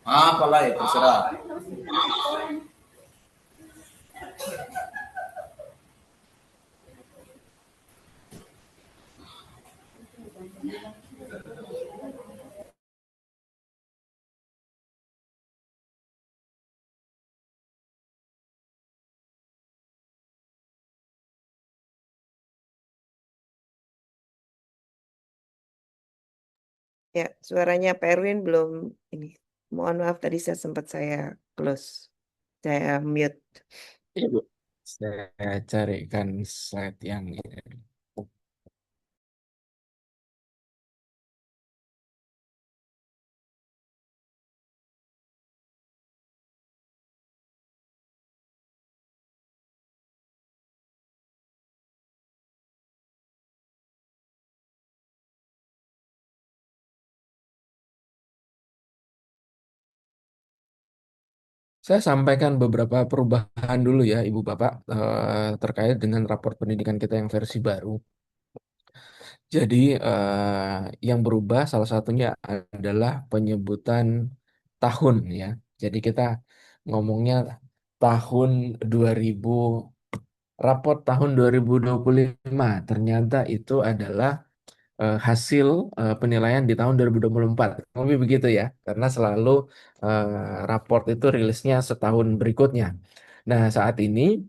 Apalah ya terserah. Ya, suaranya Pak Erwin belum ini. Mohon maaf tadi saya close. Saya mute. Iya, Bu. Saya carikan slide yang ini. Saya sampaikan beberapa perubahan dulu ya, Ibu Bapak, terkait dengan rapor pendidikan kita yang versi baru. Jadi, yang berubah salah satunya adalah penyebutan tahun ya. Jadi kita ngomongnya tahun 2000, rapor tahun 2025. Ternyata itu adalah hasil penilaian di tahun 2024. Lebih begitu ya, karena selalu raport itu rilisnya setahun berikutnya. Nah, saat ini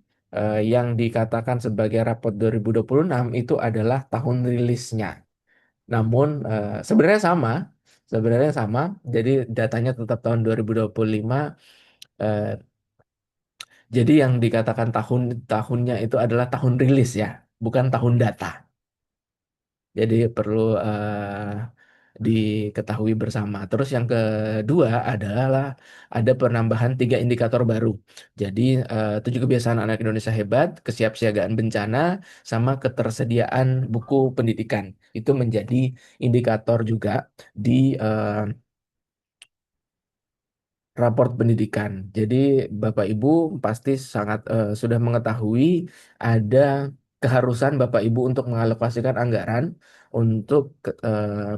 yang dikatakan sebagai raport 2026 itu adalah tahun rilisnya. Namun sebenarnya sama. Jadi datanya tetap tahun 2025. eh, jadi yang dikatakan tahunnya itu adalah tahun rilis ya, bukan tahun data. Jadi perlu diketahui bersama. Terus yang kedua adalah ada penambahan 3 indikator baru. Jadi 7 kebiasaan anak Indonesia hebat, kesiapsiagaan bencana, sama ketersediaan buku pendidikan. Itu menjadi indikator juga di eh, raport pendidikan. Jadi Bapak Ibu pasti sangat sudah mengetahui ada keharusan Bapak Ibu untuk mengalokasikan anggaran untuk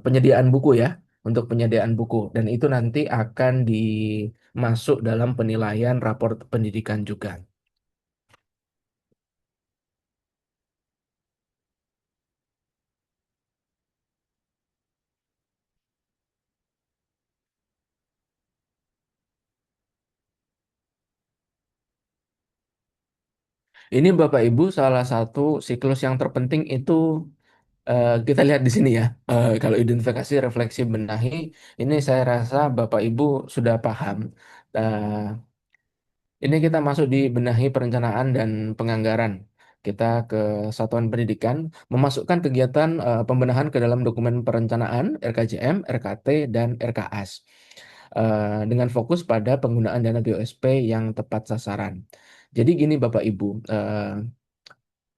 penyediaan buku ya, untuk penyediaan buku dan itu nanti akan dimasuk dalam penilaian raport pendidikan juga. Ini Bapak Ibu salah satu siklus yang terpenting itu kita lihat di sini ya. Kalau identifikasi, refleksi, benahi, ini saya rasa Bapak Ibu sudah paham. Eh, Ini kita masuk di benahi perencanaan dan penganggaran. Kita ke satuan pendidikan, memasukkan kegiatan pembenahan ke dalam dokumen perencanaan, RKJM, RKT, dan RKAS. Dengan fokus pada penggunaan dana BOSP yang tepat sasaran. Jadi gini Bapak Ibu,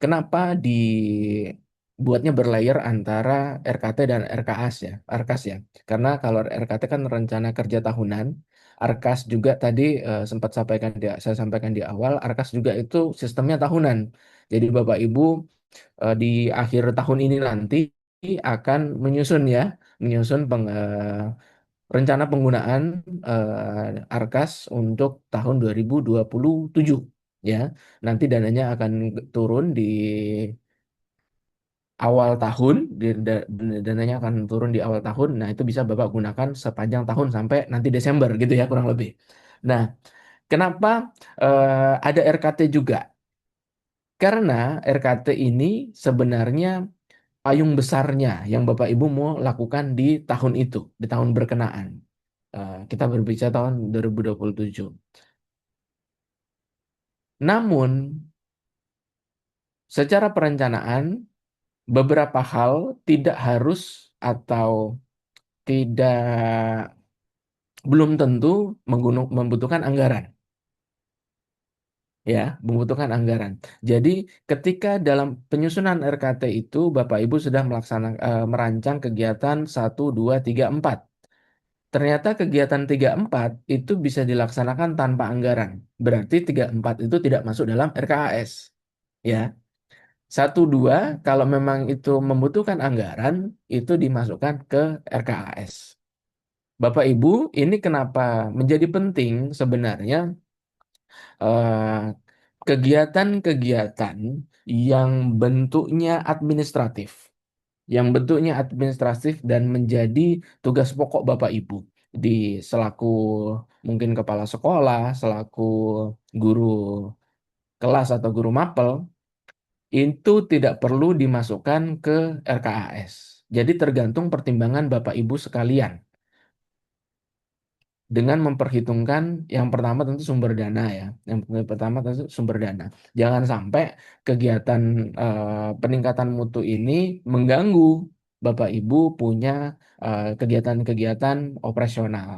kenapa dibuatnya berlayer antara RKT dan RKAS ya, RKAS ya? Karena kalau RKT kan rencana kerja tahunan, RKAS juga tadi saya sampaikan di awal, RKAS juga itu sistemnya tahunan. Jadi Bapak Ibu di akhir tahun ini nanti akan menyusun rencana penggunaan RKAS untuk tahun 2027 ya. Nanti dananya akan turun di awal tahun, dananya akan turun di awal tahun. Nah, itu bisa Bapak gunakan sepanjang tahun sampai nanti Desember gitu ya kurang lebih. Nah, kenapa ada RKT juga? Karena RKT ini sebenarnya payung besarnya yang Bapak Ibu mau lakukan di tahun itu, di tahun berkenaan. Kita berbicara tahun 2027. Namun, secara perencanaan, beberapa hal tidak harus atau tidak belum tentu membutuhkan anggaran, ya, membutuhkan anggaran. Jadi, ketika dalam penyusunan RKT itu, Bapak Ibu sudah merancang kegiatan 1, 2, 3, 4. Ternyata kegiatan 3, 4 itu bisa dilaksanakan tanpa anggaran. Berarti 3, 4 itu tidak masuk dalam RKAS. Ya, 1, 2 kalau memang itu membutuhkan anggaran, itu dimasukkan ke RKAS. Bapak Ibu, ini kenapa menjadi penting sebenarnya eh, kegiatan-kegiatan yang bentuknya administratif, dan menjadi tugas pokok Bapak Ibu di selaku mungkin kepala sekolah, selaku guru kelas atau guru mapel, itu tidak perlu dimasukkan ke RKAS. Jadi tergantung pertimbangan Bapak Ibu sekalian dengan memperhitungkan yang pertama tentu sumber dana ya. Yang pertama tentu sumber dana. Jangan sampai kegiatan peningkatan mutu ini mengganggu Bapak Ibu punya kegiatan-kegiatan operasional.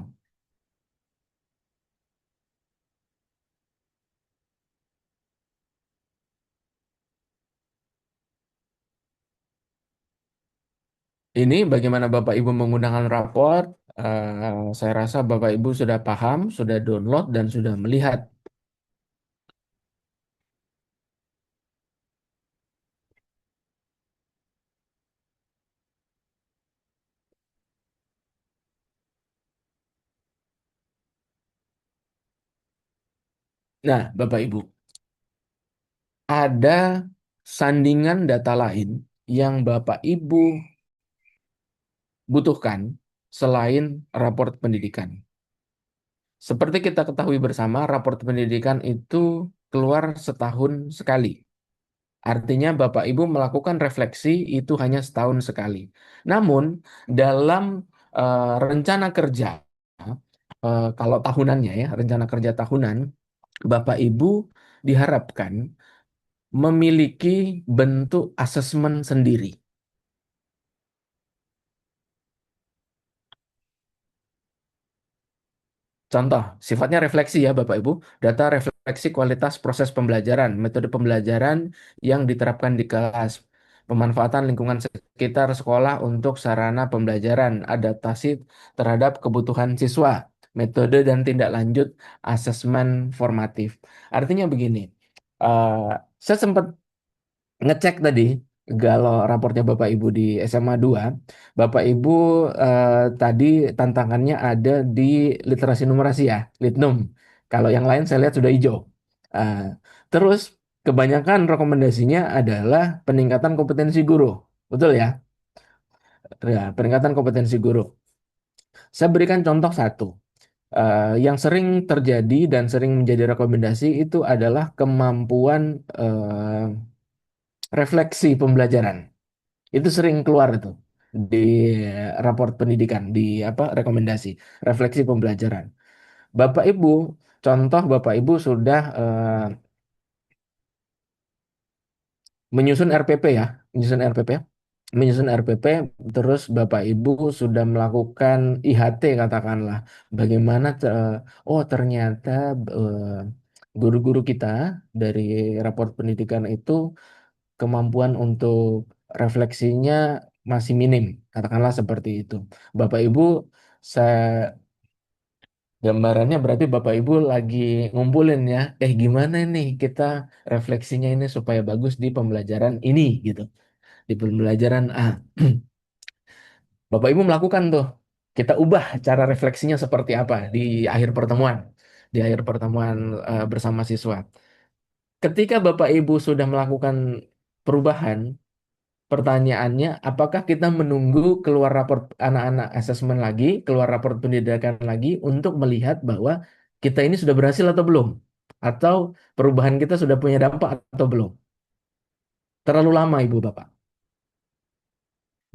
Ini bagaimana Bapak Ibu menggunakan raport? Saya rasa Bapak Ibu sudah paham, sudah download dan sudah melihat. Nah, Bapak Ibu, ada sandingan data lain yang Bapak Ibu butuhkan selain raport pendidikan. Seperti kita ketahui bersama, raport pendidikan itu keluar setahun sekali. Artinya Bapak Ibu melakukan refleksi itu hanya setahun sekali. Namun dalam rencana kerja, kalau tahunannya ya, rencana kerja tahunan, Bapak Ibu diharapkan memiliki bentuk asesmen sendiri. Contoh, sifatnya refleksi ya Bapak Ibu, data refleksi kualitas proses pembelajaran, metode pembelajaran yang diterapkan di kelas, pemanfaatan lingkungan sekitar sekolah untuk sarana pembelajaran, adaptasi terhadap kebutuhan siswa, metode dan tindak lanjut asesmen formatif. Artinya begini, eh, saya sempat ngecek tadi kalau raportnya Bapak Ibu di SMA 2, Bapak Ibu tadi tantangannya ada di literasi numerasi ya, Litnum. Kalau yang lain saya lihat sudah hijau. Eh, terus kebanyakan rekomendasinya adalah peningkatan kompetensi guru. Betul ya? Ya, peningkatan kompetensi guru. Saya berikan contoh satu. Yang sering terjadi dan sering menjadi rekomendasi itu adalah kemampuan refleksi pembelajaran. Itu sering keluar itu di raport pendidikan, di apa rekomendasi, refleksi pembelajaran. Bapak Ibu, contoh Bapak Ibu sudah menyusun RPP ya, menyusun RPP, menyusun RPP, terus Bapak Ibu sudah melakukan IHT katakanlah. Bagaimana oh ternyata guru-guru kita dari raport pendidikan itu kemampuan untuk refleksinya masih minim, katakanlah seperti itu. Bapak Ibu, saya gambarannya berarti Bapak Ibu lagi ngumpulin ya, gimana nih kita refleksinya ini supaya bagus di pembelajaran ini gitu, di pembelajaran A. Bapak Ibu melakukan tuh, kita ubah cara refleksinya seperti apa di akhir pertemuan bersama siswa. Ketika Bapak Ibu sudah melakukan perubahan, pertanyaannya, apakah kita menunggu keluar raport anak-anak asesmen lagi, keluar raport pendidikan lagi untuk melihat bahwa kita ini sudah berhasil atau belum? Atau perubahan kita sudah punya dampak atau belum? Terlalu lama, Ibu Bapak.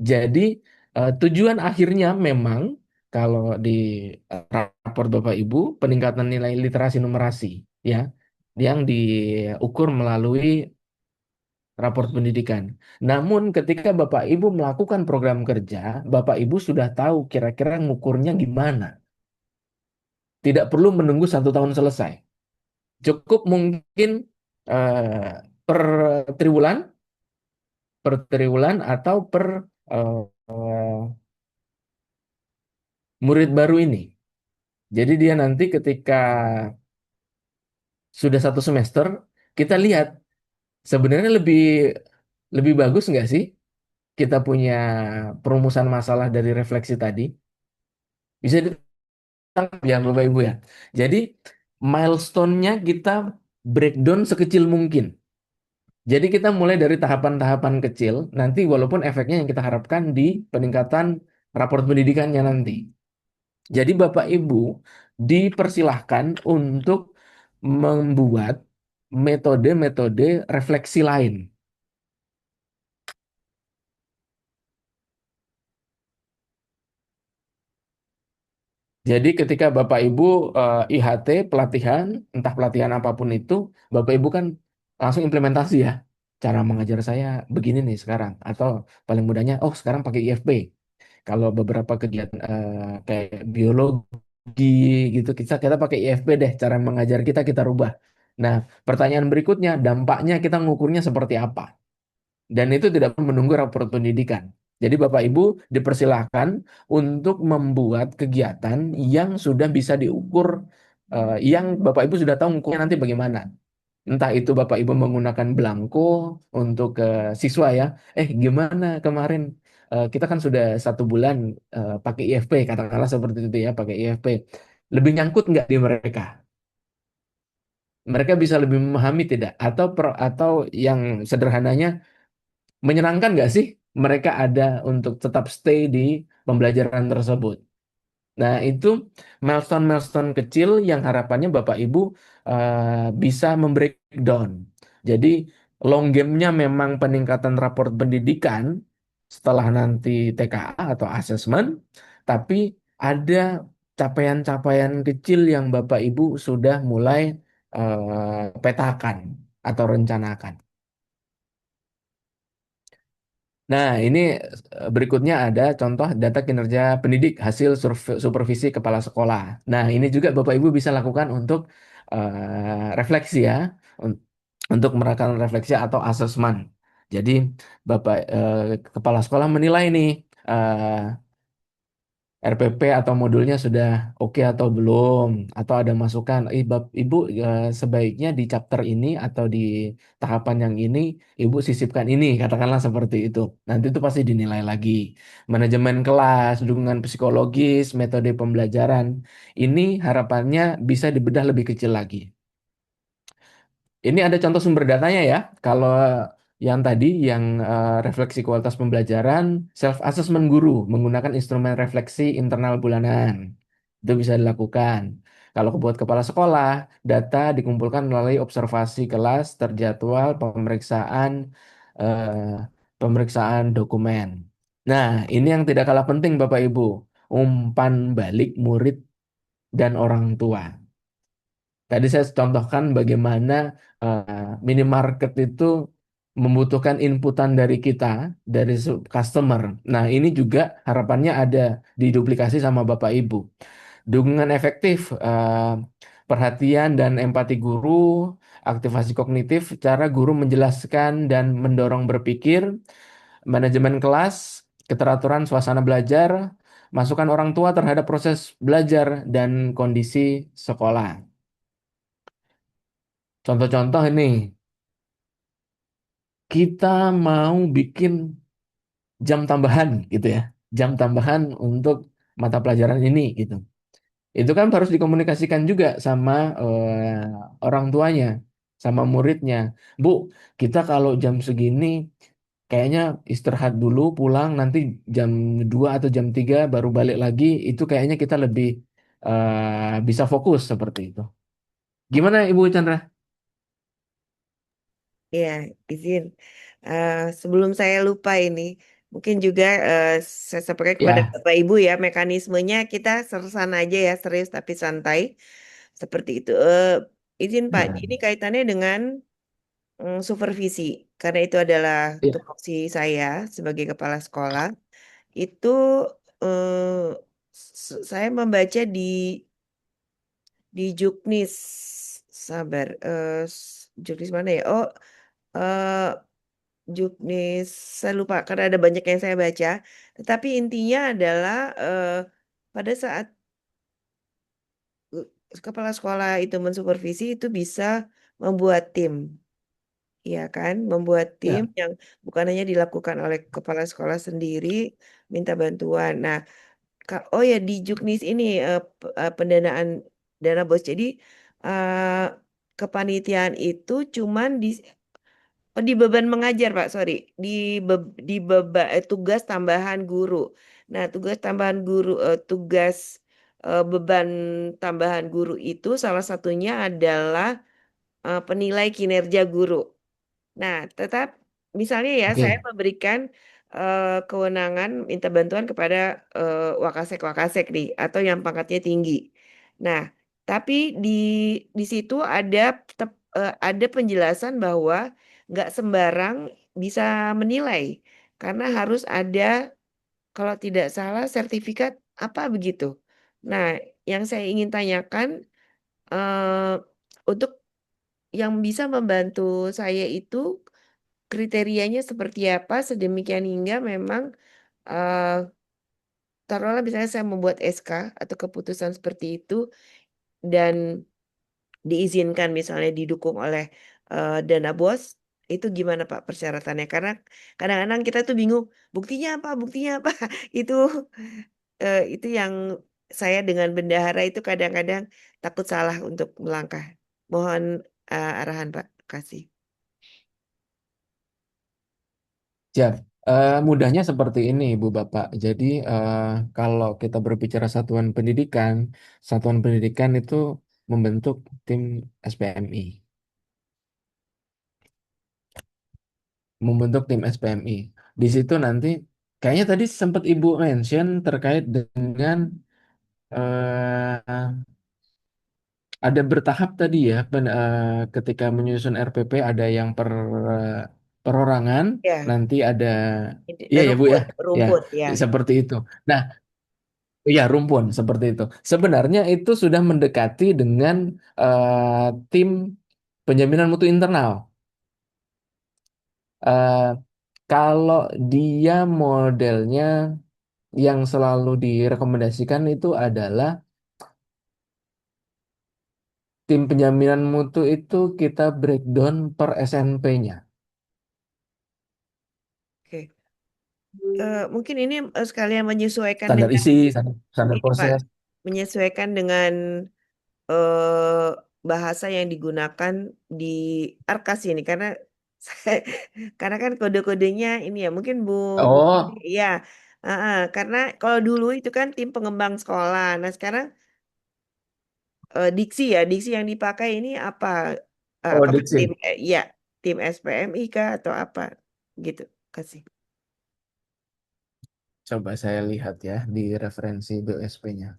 Jadi, tujuan akhirnya memang kalau di raport Bapak Ibu, peningkatan nilai literasi numerasi, ya, yang diukur melalui raport pendidikan. Namun ketika Bapak Ibu melakukan program kerja, Bapak Ibu sudah tahu kira-kira ngukurnya gimana. Tidak perlu menunggu 1 tahun selesai. Cukup mungkin eh, per triwulan, atau per eh, eh, murid baru ini. Jadi dia nanti ketika sudah 1 semester, kita lihat sebenarnya lebih lebih bagus nggak sih kita punya perumusan masalah dari refleksi tadi. Bisa ditangkap ya Bapak Ibu ya. Jadi milestone-nya kita breakdown sekecil mungkin. Jadi kita mulai dari tahapan-tahapan kecil, nanti walaupun efeknya yang kita harapkan di peningkatan raport pendidikannya nanti. Jadi Bapak Ibu dipersilahkan untuk membuat metode-metode refleksi lain. Jadi ketika Bapak Ibu IHT pelatihan, entah pelatihan apapun itu, Bapak Ibu kan langsung implementasi ya. Cara mengajar saya begini nih sekarang. Atau paling mudahnya, oh sekarang pakai IFP. Kalau beberapa kegiatan kayak biologi gitu, kita pakai IFP deh. Cara mengajar kita rubah. Nah, pertanyaan berikutnya, dampaknya kita ngukurnya seperti apa? Dan itu tidak perlu menunggu rapor pendidikan. Jadi Bapak Ibu dipersilahkan untuk membuat kegiatan yang sudah bisa diukur, yang Bapak Ibu sudah tahu ukurnya nanti bagaimana. Entah itu Bapak Ibu menggunakan belangko untuk siswa ya. Gimana kemarin kita kan sudah 1 bulan pakai IFP, katakanlah seperti itu ya, pakai IFP. Lebih nyangkut nggak di mereka? Mereka bisa lebih memahami tidak? Atau yang sederhananya, menyenangkan nggak sih mereka ada untuk tetap stay di pembelajaran tersebut? Nah, itu milestone-milestone kecil yang harapannya Bapak Ibu bisa membreakdown. Jadi, long game-nya memang peningkatan raport pendidikan setelah nanti TKA atau asesmen, tapi ada capaian-capaian kecil yang Bapak Ibu sudah mulai petakan atau rencanakan. Nah, ini berikutnya ada contoh data kinerja pendidik hasil supervisi kepala sekolah. Nah, ini juga Bapak Ibu bisa lakukan untuk refleksi ya, un- untuk melakukan refleksi atau asesmen. Jadi, Bapak kepala sekolah menilai nih RPP atau modulnya sudah oke atau belum, atau ada masukan, Ibu sebaiknya di chapter ini atau di tahapan yang ini Ibu sisipkan ini, katakanlah seperti itu. Nanti itu pasti dinilai lagi. Manajemen kelas, dukungan psikologis, metode pembelajaran, ini harapannya bisa dibedah lebih kecil lagi. Ini ada contoh sumber datanya ya. Kalau yang tadi, yang refleksi kualitas pembelajaran, self-assessment guru menggunakan instrumen refleksi internal bulanan. Itu bisa dilakukan. Kalau buat kepala sekolah, data dikumpulkan melalui observasi kelas, terjadwal, eh, pemeriksaan dokumen. Nah, ini yang tidak kalah penting Bapak Ibu. Umpan balik murid dan orang tua. Tadi saya contohkan bagaimana minimarket itu membutuhkan inputan dari kita, dari customer. Nah, ini juga harapannya ada diduplikasi sama Bapak Ibu. Dukungan efektif, perhatian dan empati guru, aktivasi kognitif, cara guru menjelaskan dan mendorong berpikir, manajemen kelas, keteraturan suasana belajar, masukan orang tua terhadap proses belajar dan kondisi sekolah. Contoh-contoh ini, kita mau bikin jam tambahan gitu ya, jam tambahan untuk mata pelajaran ini gitu. Itu kan harus dikomunikasikan juga sama orang tuanya, sama muridnya. Bu, kita kalau jam segini kayaknya istirahat dulu, pulang nanti jam 2 atau jam 3 baru balik lagi. Itu kayaknya kita lebih bisa fokus seperti itu. Gimana Ibu Chandra? Ya, izin. Sebelum saya lupa ini, mungkin juga saya sampaikan kepada Ya, Bapak Ibu ya, mekanismenya kita sersan aja ya, serius tapi santai. Seperti itu. Izin Pak, nah, ini kaitannya dengan supervisi, karena itu adalah ya, tupoksi saya sebagai kepala sekolah. Itu eh, saya membaca di Juknis, sabar, Juknis mana ya? Oh, eh, Juknis, saya lupa karena ada banyak yang saya baca. Tetapi intinya adalah pada saat kepala sekolah itu mensupervisi itu bisa membuat tim, ya kan? Membuat tim ya, yang bukan hanya dilakukan oleh kepala sekolah sendiri, minta bantuan. Nah, Oh ya di Juknis ini pendanaan dana bos. Jadi eh, kepanitiaan itu cuman di beban mengajar Pak, sorry. Di beban tugas tambahan guru. Nah, tugas tambahan guru tugas beban tambahan guru itu salah satunya adalah penilai kinerja guru. Nah, tetap misalnya ya saya Oke. memberikan kewenangan minta bantuan kepada wakasek-wakasek nih atau yang pangkatnya tinggi. Nah, tapi di situ ada penjelasan bahwa nggak sembarang bisa menilai karena harus ada kalau tidak salah sertifikat apa begitu. Nah, yang saya ingin tanyakan untuk yang bisa membantu saya itu kriterianya seperti apa sedemikian hingga memang eh taruhlah misalnya saya membuat SK atau keputusan seperti itu dan diizinkan misalnya didukung oleh dana bos itu gimana Pak persyaratannya karena kadang-kadang kita tuh bingung buktinya apa itu itu yang saya dengan bendahara itu kadang-kadang takut salah untuk melangkah mohon arahan Pak kasih. Siap. Mudahnya seperti ini, Ibu Bapak. Jadi, kalau kita berbicara satuan pendidikan itu membentuk tim SPMI. Membentuk tim SPMI. Di situ nanti, kayaknya tadi sempat Ibu mention terkait dengan eh, ada bertahap tadi ya, ketika menyusun RPP ada yang perorangan, Ya, nanti ada, iya ya Bu ya, rumput, ya rumput ya. seperti itu. Nah, iya, rumpun seperti itu. Sebenarnya itu sudah mendekati dengan tim penjaminan mutu internal. Eh, Kalau dia modelnya yang selalu direkomendasikan itu adalah tim penjaminan mutu itu kita breakdown per SNP-nya. Oke. Mungkin ini sekalian menyesuaikan Standar dengan isi, standar ini Pak, proses. menyesuaikan dengan eh, bahasa yang digunakan di Arkas ini karena saya, karena kan kode-kodenya ini ya mungkin Bu Oh, ya karena kalau dulu itu kan tim pengembang sekolah. Nah sekarang diksi ya diksi yang dipakai ini apa oh apakah tim diksi. ya tim SPMI kah atau apa gitu kasih. Coba saya lihat ya di referensi BUSP-nya.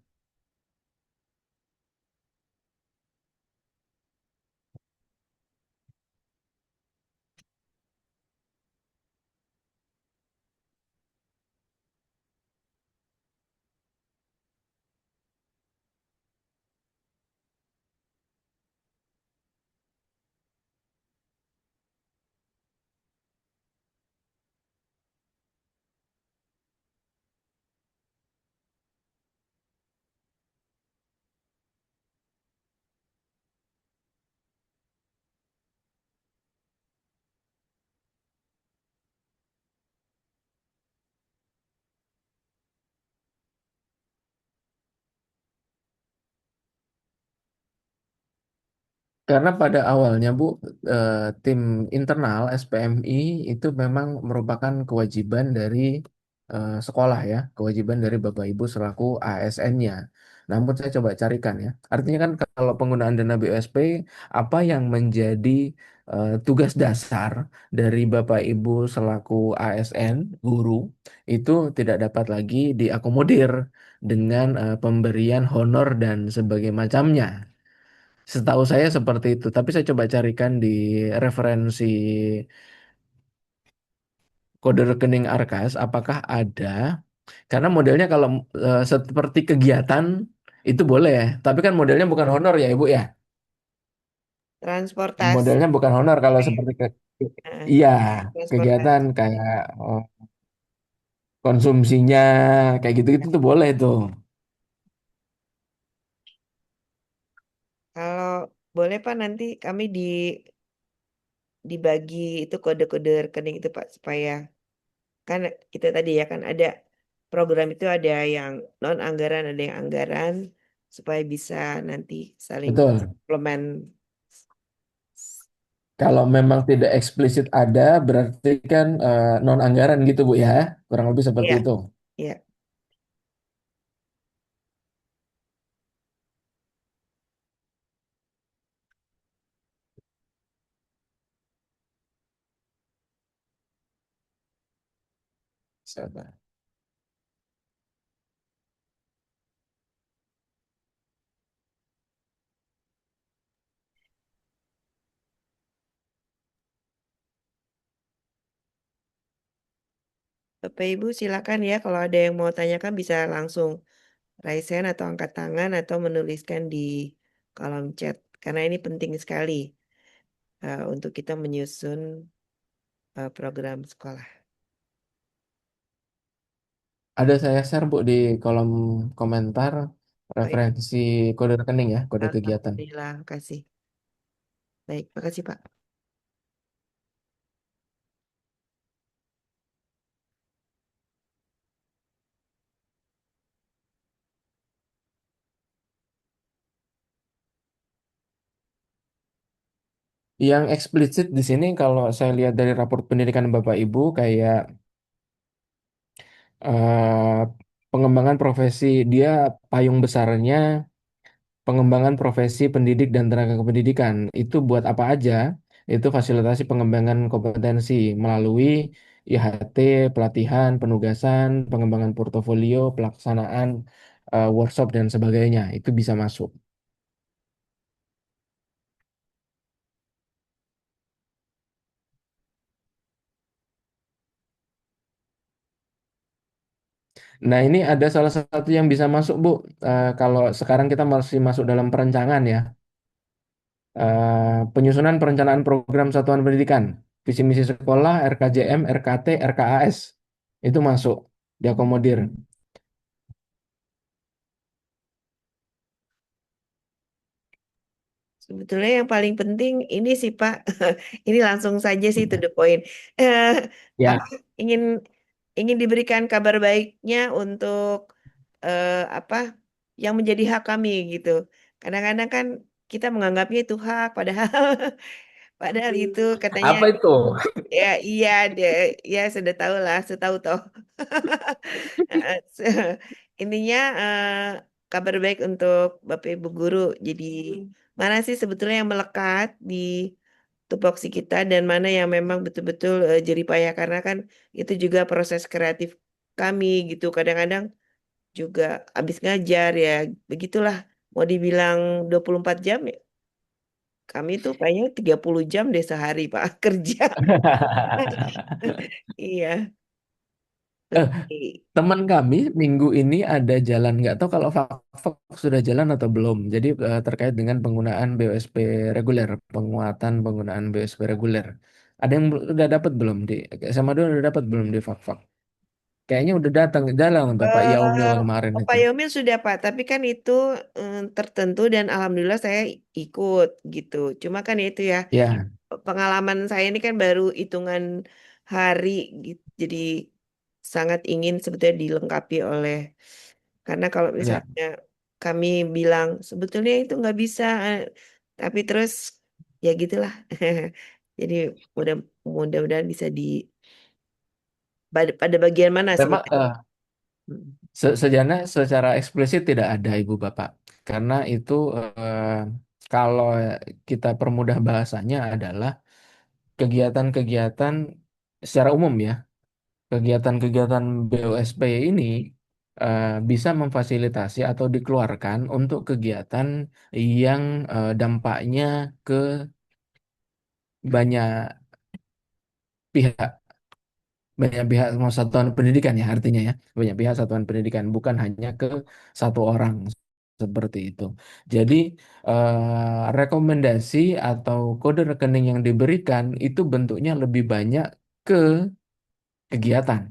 Karena pada awalnya Bu, eh, tim internal SPMI itu memang merupakan kewajiban dari sekolah ya, kewajiban dari Bapak Ibu selaku ASN-nya. Namun saya coba carikan ya. Artinya kan kalau penggunaan dana BUSP, apa yang menjadi tugas dasar dari Bapak Ibu selaku ASN, guru, itu tidak dapat lagi diakomodir dengan pemberian honor dan sebagainya macamnya. Setahu saya seperti itu, tapi saya coba carikan di referensi kode rekening Arkas, apakah ada? Karena modelnya kalau seperti kegiatan itu boleh, tapi kan modelnya bukan honor ya Ibu ya. Transportasi Modelnya bukan honor kalau kayak seperti eh, iya, kegiatan transportasi. kayak konsumsinya kayak gitu-gitu tuh boleh tuh. Kalau boleh Pak nanti kami dibagi itu kode-kode rekening itu Pak supaya kan kita tadi ya kan ada program itu ada yang non anggaran, ada yang anggaran, supaya bisa nanti saling Betul. komplement. Kalau memang tidak eksplisit ada, berarti kan non anggaran gitu Bu ya, kurang lebih seperti Ya, itu. ya. Sabar. Bapak Ibu silakan ya kalau ada yang mau tanyakan bisa langsung raise hand atau angkat tangan atau menuliskan di kolom chat karena ini penting sekali untuk kita menyusun program sekolah. Ada saya share Bu di kolom komentar Oh, iya. referensi kode rekening ya, kode kegiatan. Alhamdulillah, kasih. Baik, makasih Pak. Yang eksplisit di sini kalau saya lihat dari raport pendidikan Bapak Ibu kayak eh, pengembangan profesi dia payung besarnya pengembangan profesi pendidik dan tenaga kependidikan itu buat apa aja? Itu fasilitasi pengembangan kompetensi melalui IHT, pelatihan, penugasan, pengembangan portofolio, pelaksanaan workshop dan sebagainya. Itu bisa masuk. Nah, ini ada salah satu yang bisa masuk, Bu. Kalau sekarang kita masih masuk dalam perencanaan ya. Penyusunan perencanaan program satuan pendidikan, visi misi sekolah, RKJM, RKT, RKAS. Itu masuk, diakomodir. Sebetulnya yang paling penting ini sih Pak, ini langsung saja sih to the point. Eh, apa Ya, ingin ingin diberikan kabar baiknya untuk apa yang menjadi hak kami gitu. Kadang-kadang kan kita menganggapnya itu hak, padahal padahal itu katanya apa itu? ya iya deh, ya sudah tahu lah, setahu toh. Intinya kabar baik untuk Bapak Ibu guru. Jadi mana sih sebetulnya yang melekat di tupoksi kita dan mana yang memang betul-betul jerih payah karena kan itu juga proses kreatif kami gitu. Kadang-kadang juga habis ngajar ya begitulah. Mau dibilang 24 jam ya. Kami tuh kayaknya 30 jam deh sehari Pak kerja. Iya. Eh, Tapi teman kami minggu ini ada jalan, nggak tahu kalau Fak sudah jalan atau belum. Jadi terkait dengan penggunaan BOSP reguler, penguatan penggunaan BOSP reguler. Ada yang udah dapat belum di SMA 2 udah dapat belum di Fak? Kayaknya udah datang jalan Bapak Yaumil kemarin Pak itu. Yomil sudah Pak, tapi kan itu tertentu dan alhamdulillah saya ikut gitu. Cuma kan itu ya Ya, pengalaman saya ini kan baru hitungan hari gitu. Jadi sangat ingin sebetulnya dilengkapi oleh karena kalau ya. misalnya kami bilang sebetulnya itu nggak bisa, tapi terus ya gitulah. Jadi mudah mudah-mudahan bisa di pada bagian mana Memang sebetulnya. Hmm. sejana secara eksplisit tidak ada Ibu Bapak. Karena itu kalau kita permudah bahasanya adalah kegiatan-kegiatan secara umum ya. Kegiatan-kegiatan BUSP ini bisa memfasilitasi atau dikeluarkan untuk kegiatan yang dampaknya ke banyak pihak. Banyak pihak mau satuan pendidikan ya artinya ya banyak pihak satuan pendidikan bukan hanya ke satu orang seperti itu. Jadi rekomendasi atau kode rekening yang diberikan itu bentuknya lebih banyak ke kegiatan.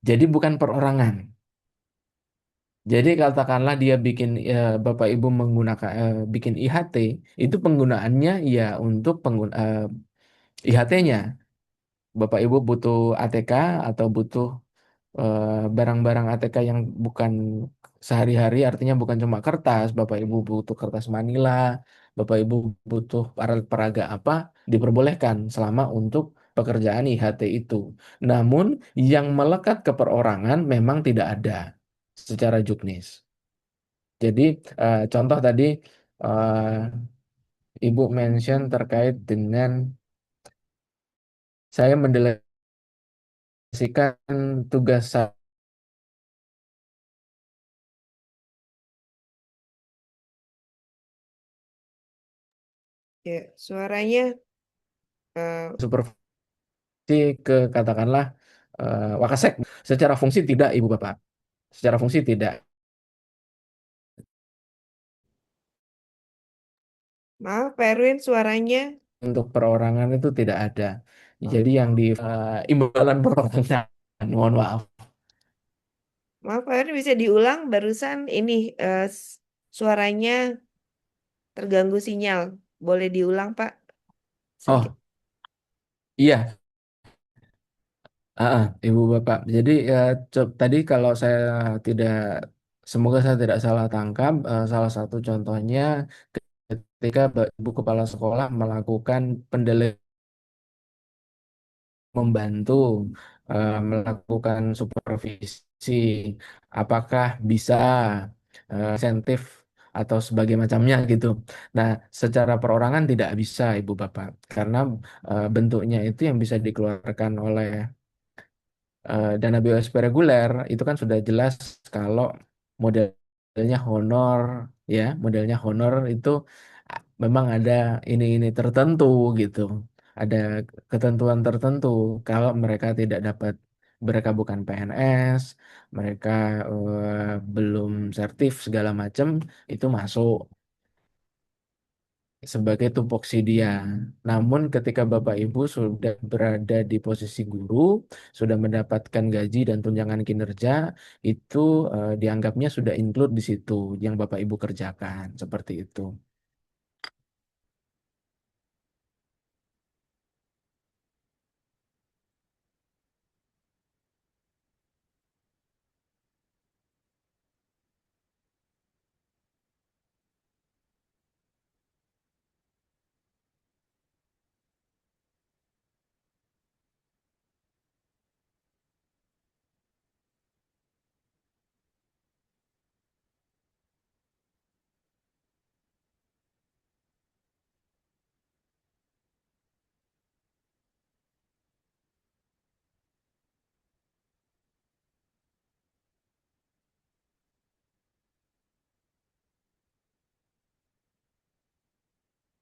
Jadi bukan perorangan. Jadi katakanlah dia bikin Bapak Ibu menggunakan bikin IHT itu penggunaannya ya untuk pengguna IHT-nya. Bapak Ibu butuh ATK atau butuh barang-barang ATK yang bukan sehari-hari, artinya bukan cuma kertas, Bapak Ibu butuh kertas manila, Bapak Ibu butuh alat peraga apa, diperbolehkan selama untuk pekerjaan IHT itu. Namun yang melekat ke perorangan memang tidak ada secara juknis. Jadi contoh tadi eh, Ibu mention terkait dengan saya mendelegasikan tugas saya Ya, suaranya eh, supervisi ke katakanlah Wakasek. Secara fungsi tidak, Ibu Bapak. Secara fungsi tidak. maaf Pak Erwin suaranya. Untuk perorangan itu tidak ada. Jadi yang di imbalan perorangan. Mohon maaf. Maaf Pak Erwin bisa diulang barusan ini suaranya terganggu sinyal. Boleh diulang Pak? Sedikit. Oh, iya. Ibu Bapak. Jadi tadi kalau saya tidak, semoga saya tidak salah tangkap, salah satu contohnya ketika Ibu Kepala Sekolah melakukan pendelegasian, membantu melakukan supervisi, apakah bisa insentif atau sebagai macamnya gitu. Nah, secara perorangan tidak bisa Ibu Bapak, karena bentuknya itu yang bisa dikeluarkan oleh dana BOSP reguler itu kan sudah jelas kalau modelnya honor, ya, modelnya honor itu memang ada ini tertentu gitu, ada ketentuan tertentu kalau mereka tidak dapat, mereka bukan PNS, mereka belum sertif segala macam, itu masuk sebagai tupoksidia. Namun ketika Bapak Ibu sudah berada di posisi guru, sudah mendapatkan gaji dan tunjangan kinerja, itu dianggapnya sudah include di situ yang Bapak Ibu kerjakan, seperti itu.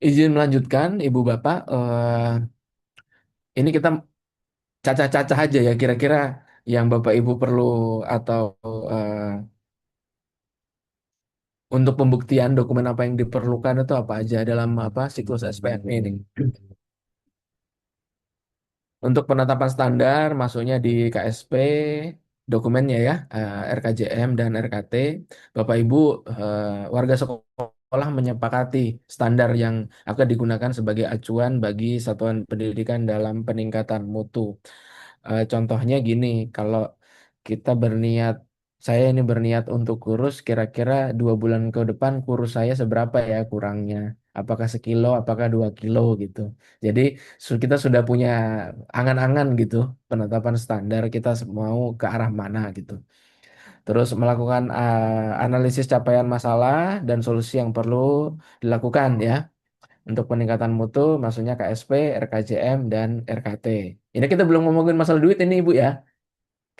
Izin melanjutkan, Ibu Bapak, ini kita cacah-cacah aja ya, kira-kira yang Bapak Ibu perlu atau eh, untuk pembuktian dokumen apa yang diperlukan itu apa aja dalam apa siklus SPM ini. Untuk penetapan standar, masuknya di KSP, dokumennya ya, RKJM dan RKT. Bapak Ibu, warga sekolah menyepakati standar yang akan digunakan sebagai acuan bagi satuan pendidikan dalam peningkatan mutu. Contohnya gini, kalau kita berniat, saya ini berniat untuk kurus, kira-kira 2 bulan ke depan kurus saya seberapa ya kurangnya? Apakah sekilo, apakah 2 kilo gitu. Jadi kita sudah punya angan-angan gitu, penetapan standar kita mau ke arah mana gitu. Terus melakukan analisis capaian masalah dan solusi yang perlu dilakukan ya. Untuk peningkatan mutu, maksudnya KSP, RKJM, dan RKT. Ini kita belum ngomongin masalah duit ini Ibu ya,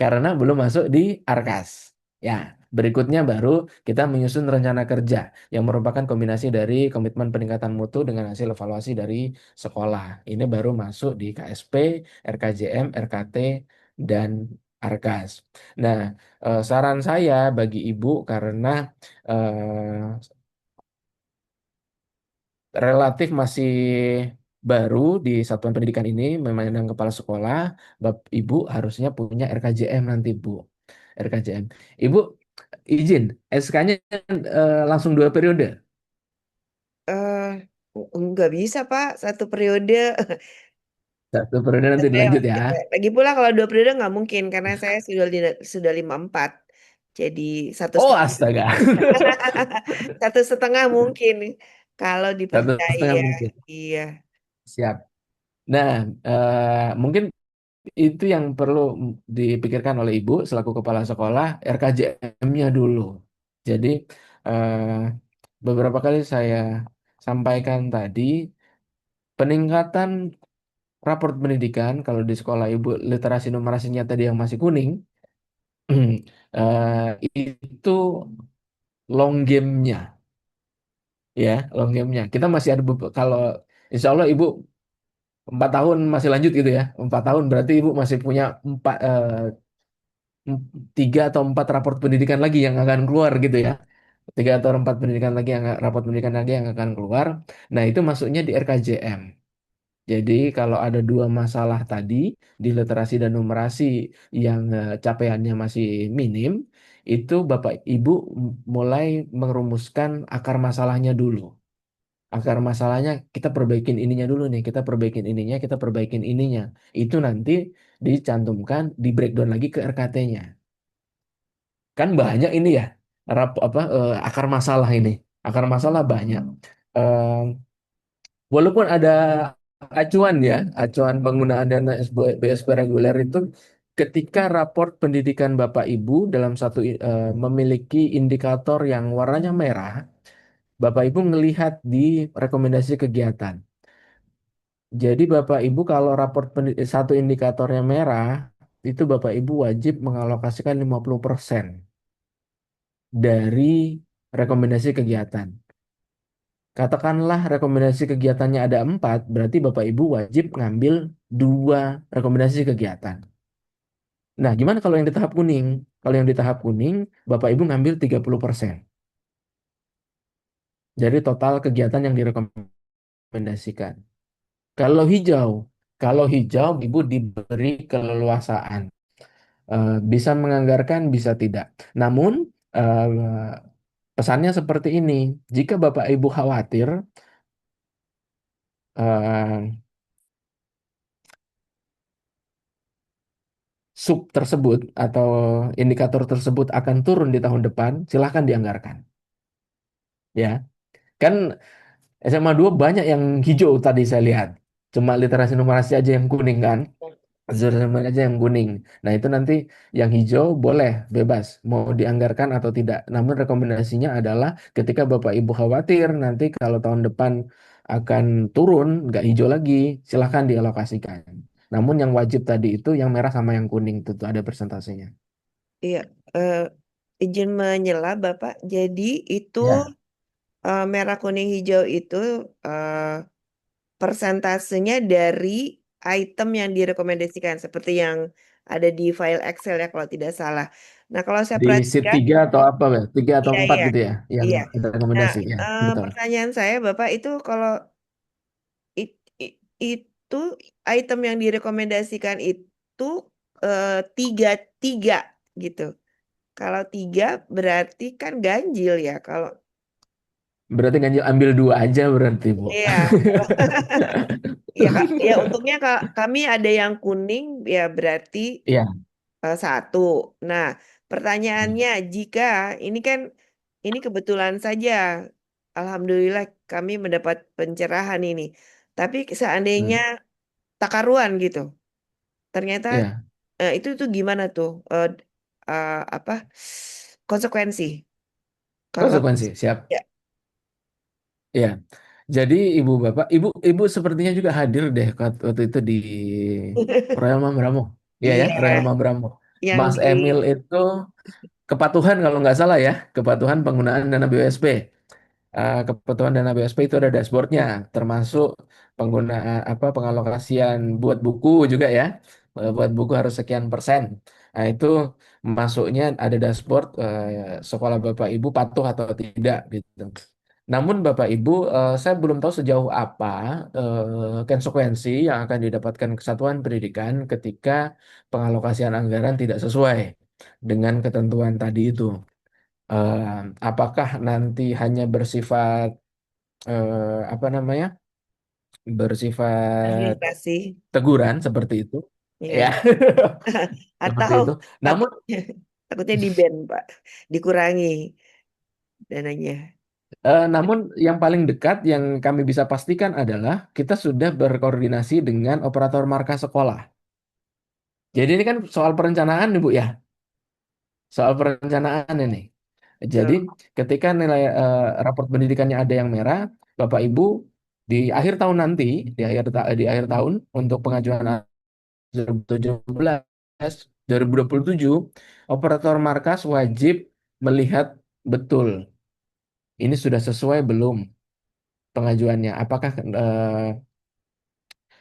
karena belum masuk di Arkas. Ya, berikutnya baru kita menyusun rencana kerja yang merupakan kombinasi dari komitmen peningkatan mutu dengan hasil evaluasi dari sekolah. Ini baru masuk di KSP, RKJM, RKT, dan Arkas. Nah, saran saya bagi Ibu karena eh, relatif masih baru di satuan pendidikan ini, memandang kepala sekolah, Ibu harusnya punya RKJM nanti, Bu. RKJM. Ibu izin, SK-nya langsung 2 periode. eh nggak bisa Pak, satu periode. Satu periode nanti Saya dilanjut masih ya. DPR. Lagi pula kalau 2 periode nggak mungkin karena saya sudah 54. Jadi satu Oh setengah. astaga. 1,5 mungkin kalau Satu setengah dipercaya. mungkin. Iya. Siap. Nah, mungkin itu yang perlu dipikirkan oleh ibu selaku kepala sekolah RKJM-nya dulu. Jadi eh, beberapa kali saya sampaikan tadi peningkatan raport pendidikan kalau di sekolah ibu literasi numerasinya tadi yang masih kuning itu long game-nya ya long game-nya. Kita masih ada kalau insya Allah ibu 4 tahun masih lanjut gitu ya 4 tahun berarti ibu masih punya 3 atau 4 raport pendidikan lagi yang akan keluar gitu ya 3 atau 4 pendidikan lagi yang raport pendidikan lagi yang akan keluar. Nah itu masuknya di RKJM. Jadi kalau ada 2 masalah tadi di literasi dan numerasi yang capaiannya masih minim, itu Bapak Ibu mulai merumuskan akar masalahnya dulu. Akar masalahnya kita perbaikin ininya dulu nih, kita perbaikin ininya, kita perbaikin ininya. Itu nanti dicantumkan, di breakdown lagi ke RKT-nya. Kan banyak ini ya, akar masalah ini. Akar masalah banyak. Eh, Walaupun ada acuan ya, acuan penggunaan dana BSP reguler itu ketika raport pendidikan Bapak Ibu dalam memiliki indikator yang warnanya merah, Bapak Ibu melihat di rekomendasi kegiatan. Jadi Bapak Ibu kalau satu indikatornya merah, itu Bapak Ibu wajib mengalokasikan 50% dari rekomendasi kegiatan. Katakanlah rekomendasi kegiatannya ada 4, berarti Bapak Ibu wajib ngambil 2 rekomendasi kegiatan. Nah, gimana kalau yang di tahap kuning? Kalau yang di tahap kuning, Bapak Ibu ngambil 30% dari total kegiatan yang direkomendasikan. Kalau hijau, kalau hijau Ibu diberi keleluasaan. Bisa menganggarkan, bisa tidak. Namun, pesannya seperti ini. Jika Bapak Ibu khawatir, eh, sub tersebut atau indikator tersebut akan turun di tahun depan, silahkan dianggarkan. Ya, kan SMA 2 banyak yang hijau tadi saya lihat. Cuma literasi numerasi aja yang kuning kan. Literasi numerasi aja yang kuning. Nah, itu nanti yang hijau boleh bebas mau dianggarkan atau tidak. Namun rekomendasinya adalah ketika Bapak Ibu khawatir nanti kalau tahun depan akan turun, nggak hijau lagi, silahkan dialokasikan. Namun yang wajib tadi itu yang merah sama yang kuning itu tuh ada persentasenya. Iya. eh, izin menyela Bapak. Jadi itu Ya. merah, kuning, hijau itu eh, persentasenya dari item yang direkomendasikan seperti yang ada di file Excel ya kalau tidak salah. Nah, kalau saya Di sheet perhatikan, 3 atau apa, Bel? 3 atau iya 4 iya gitu ya, yang iya. ada Nah, rekomendasi. Ya, betul. pertanyaan saya Bapak itu kalau itu item yang direkomendasikan itu tiga tiga gitu. Kalau tiga berarti kan ganjil ya. Kalau Berarti ganjil ambil 2 aja berarti, Bu. iya, ya Kak, ya untungnya Kak, kami ada yang kuning ya berarti Iya. satu. Nah, pertanyaannya jika ini kan ini kebetulan saja, alhamdulillah kami mendapat pencerahan ini. Tapi seandainya Hmm. takaruan gitu, ternyata Iya, itu tuh gimana tuh apa konsekuensi kalau konsekuensi. Siap. ya Iya. Jadi Ibu Bapak, Ibu Ibu sepertinya juga hadir deh waktu itu di Royal Mambramo. Iya ya, Royal iya Mambramo. yang Mas di Emil itu kepatuhan kalau nggak salah ya, kepatuhan penggunaan dana BUSP. Kebutuhan dana BSP itu ada dashboardnya, termasuk penggunaan pengalokasian buat buku juga ya. Buat buku harus sekian persen. Nah, itu masuknya ada dashboard sekolah Bapak Ibu patuh atau tidak gitu. Namun Bapak Ibu, saya belum tahu sejauh apa konsekuensi yang akan didapatkan kesatuan pendidikan ketika pengalokasian anggaran tidak sesuai dengan ketentuan tadi itu. Eh, Apakah nanti hanya bersifat apa namanya bersifat administrasi, teguran seperti itu. Ya, ya. seperti Atau itu. Namun takutnya takutnya di ban, Pak, dikurangi dananya. namun yang paling dekat yang kami bisa pastikan adalah kita sudah berkoordinasi dengan operator markas sekolah. Jadi ini kan soal perencanaan nih Bu ya, soal perencanaan ini. Jadi Betul. ketika nilai raport pendidikannya ada yang merah, Bapak Ibu di akhir tahun nanti, di akhir tahun untuk pengajuan 2017, 2027, operator markas wajib melihat betul ini sudah sesuai belum pengajuannya. Apakah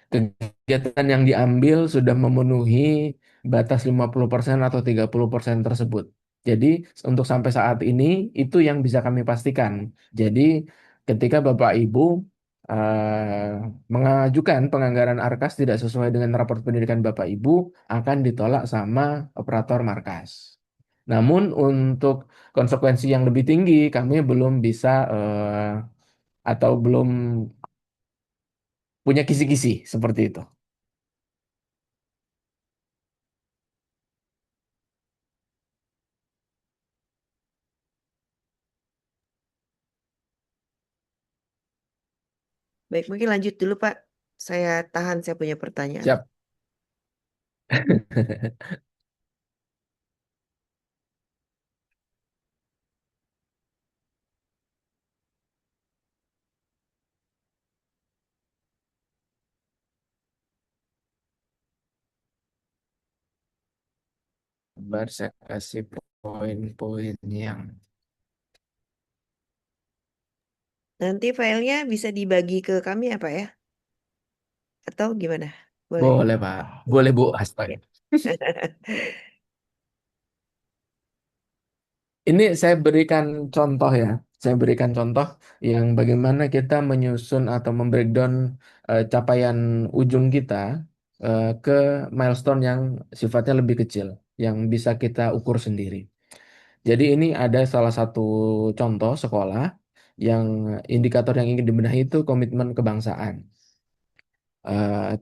kegiatan yang diambil sudah memenuhi batas 50% atau 30% tersebut. Jadi untuk sampai saat ini itu yang bisa kami pastikan. Jadi ketika Bapak Ibu eh, mengajukan penganggaran Arkas tidak sesuai dengan raport pendidikan Bapak Ibu akan ditolak sama operator markas. Namun untuk konsekuensi yang lebih tinggi kami belum bisa atau belum punya kisi-kisi seperti itu. Baik, mungkin lanjut dulu, Pak. Saya tahan, saya punya pertanyaan. Siap. Sabar, saya kasih poin-poin yang Nanti filenya bisa dibagi ke kami ya, Pak ya? Atau gimana? Boleh. boleh, Pak. Boleh, Bu. Astaga. Ya. Ini saya berikan contoh ya. Saya berikan contoh yang bagaimana kita menyusun atau membreakdown capaian ujung kita ke milestone yang sifatnya lebih kecil, yang bisa kita ukur sendiri. Jadi ini ada salah satu contoh sekolah yang indikator yang ingin dibenahi itu komitmen kebangsaan.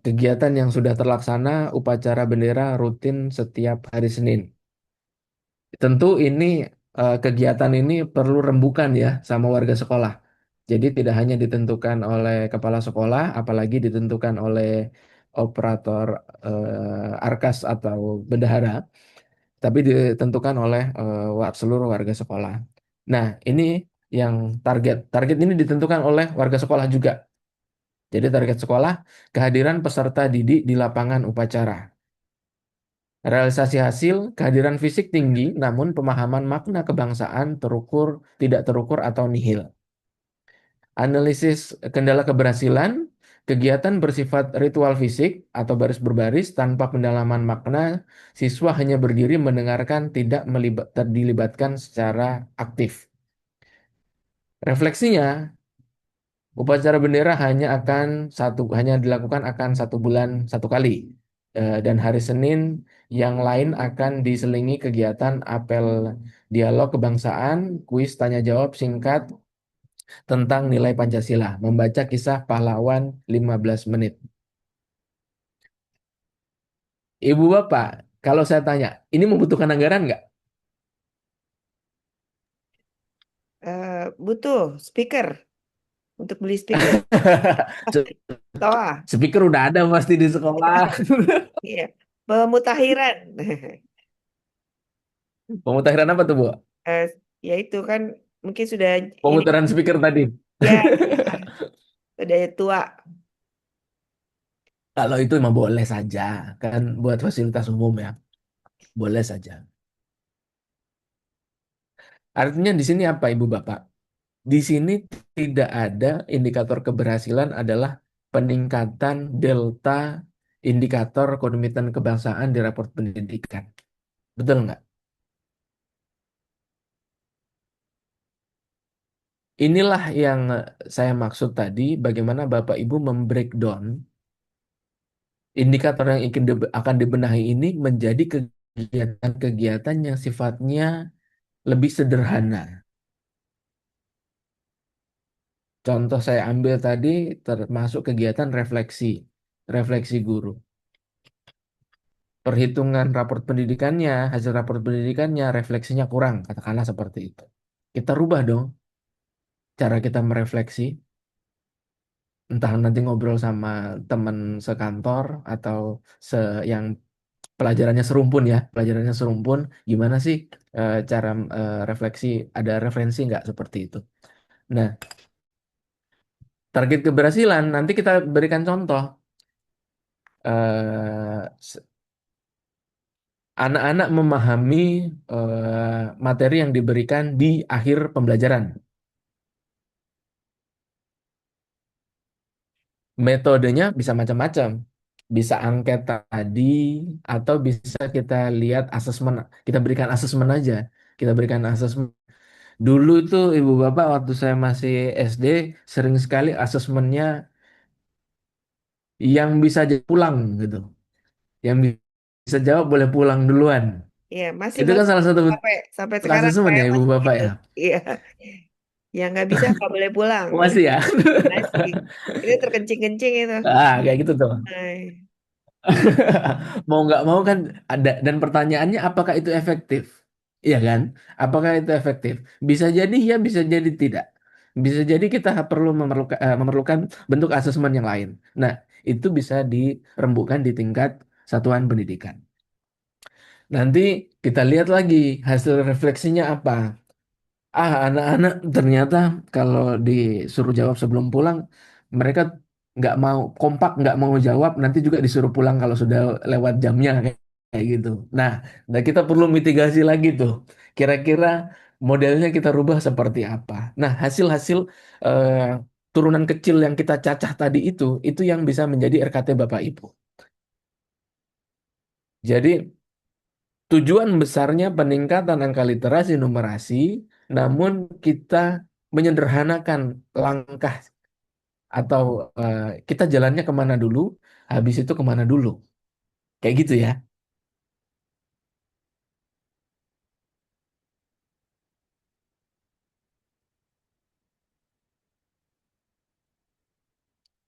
Kegiatan yang sudah terlaksana upacara bendera rutin setiap hari Senin. Tentu ini kegiatan ini perlu rembukan ya sama warga sekolah. Jadi tidak hanya ditentukan oleh kepala sekolah, apalagi ditentukan oleh operator Arkas atau bendahara, tapi ditentukan oleh seluruh warga sekolah. Nah, ini yang target. Target ini ditentukan oleh warga sekolah juga. Jadi target sekolah kehadiran peserta didik di lapangan upacara. Realisasi hasil kehadiran fisik tinggi namun pemahaman makna kebangsaan tidak terukur atau nihil. Analisis kendala keberhasilan kegiatan bersifat ritual fisik atau baris berbaris tanpa pendalaman makna, siswa hanya berdiri mendengarkan tidak dilibatkan secara aktif. Refleksinya, upacara bendera hanya dilakukan akan 1 bulan 1 kali. Dan hari Senin yang lain akan diselingi kegiatan apel dialog kebangsaan, kuis tanya jawab singkat tentang nilai Pancasila, membaca kisah pahlawan 15 menit. Ibu Bapak, kalau saya tanya, ini membutuhkan anggaran nggak? Butuh speaker untuk beli speaker. Toa, Speaker udah ada pasti di sekolah. iya. Pemutakhiran. Pemutakhiran apa tuh, Bu? Eh, ya itu kan mungkin sudah ini Pemutaran speaker tadi. ya, sudah tua. Kalau itu mah boleh saja, kan buat fasilitas umum ya, boleh saja. Artinya di sini apa, Ibu Bapak? Di sini tidak ada indikator keberhasilan adalah peningkatan delta indikator komitmen kebangsaan di raport pendidikan. Betul nggak? Inilah yang saya maksud tadi, bagaimana Bapak Ibu membreakdown indikator yang akan dibenahi ini menjadi kegiatan-kegiatan yang sifatnya lebih sederhana. Contoh saya ambil tadi termasuk kegiatan refleksi, refleksi guru. Perhitungan raport pendidikannya, hasil raport pendidikannya, refleksinya kurang, katakanlah seperti itu. Kita rubah dong cara kita merefleksi, entah nanti ngobrol sama teman sekantor atau se yang pelajarannya serumpun ya, pelajarannya serumpun, gimana sih cara refleksi, ada referensi nggak seperti itu. Nah, target keberhasilan nanti kita berikan contoh. eh, Anak-anak memahami materi yang diberikan di akhir pembelajaran. Metodenya bisa macam-macam. Bisa angket tadi, atau bisa kita lihat asesmen. Kita berikan asesmen aja. Kita berikan asesmen. Dulu itu ibu bapak waktu saya masih SD, sering sekali asesmennya yang bisa pulang gitu. Yang bisa jawab boleh pulang duluan. Iya, masih Itu kan masih salah satu sampai sampai bentuk sekarang asesmen saya ya ibu masih bapak gitu. ya. Iya, yang nggak bisa nggak boleh pulang. Oh, masih ya. Masih. Itu terkencing-kencing itu. Kayak gitu tuh. Hai. Mau nggak mau kan ada, dan pertanyaannya apakah itu efektif? Iya kan? Apakah itu efektif? Bisa jadi ya, bisa jadi tidak. Bisa jadi kita perlu memerlukan bentuk asesmen yang lain. Nah, itu bisa dirembukan di tingkat satuan pendidikan. Nanti kita lihat lagi hasil refleksinya apa. Anak-anak ternyata kalau disuruh jawab sebelum pulang, mereka nggak mau kompak, nggak mau jawab, nanti juga disuruh pulang kalau sudah lewat jamnya kayak gitu. Nah, nah kita perlu mitigasi lagi tuh. Kira-kira modelnya kita rubah seperti apa? Nah, hasil-hasil eh, turunan kecil yang kita cacah tadi itu yang bisa menjadi RKT Bapak Ibu. Jadi tujuan besarnya peningkatan angka literasi numerasi, namun kita menyederhanakan langkah atau kita jalannya kemana dulu, habis itu kemana dulu. Kayak gitu ya.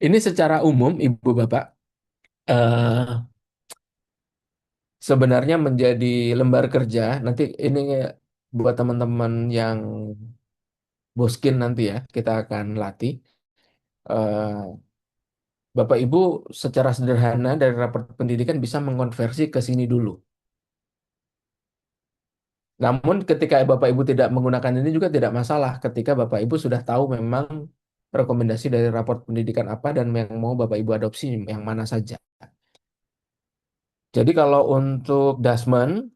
Ini secara umum, Ibu Bapak, eh, sebenarnya menjadi lembar kerja. Nanti ini buat teman-teman yang boskin nanti ya, kita akan latih. Eh, Bapak Ibu secara sederhana dari raport pendidikan bisa mengkonversi ke sini dulu. Namun ketika Bapak Ibu tidak menggunakan ini juga tidak masalah ketika Bapak Ibu sudah tahu memang rekomendasi dari raport pendidikan apa dan yang mau Bapak Ibu adopsi yang mana saja. Jadi kalau untuk Dasmen,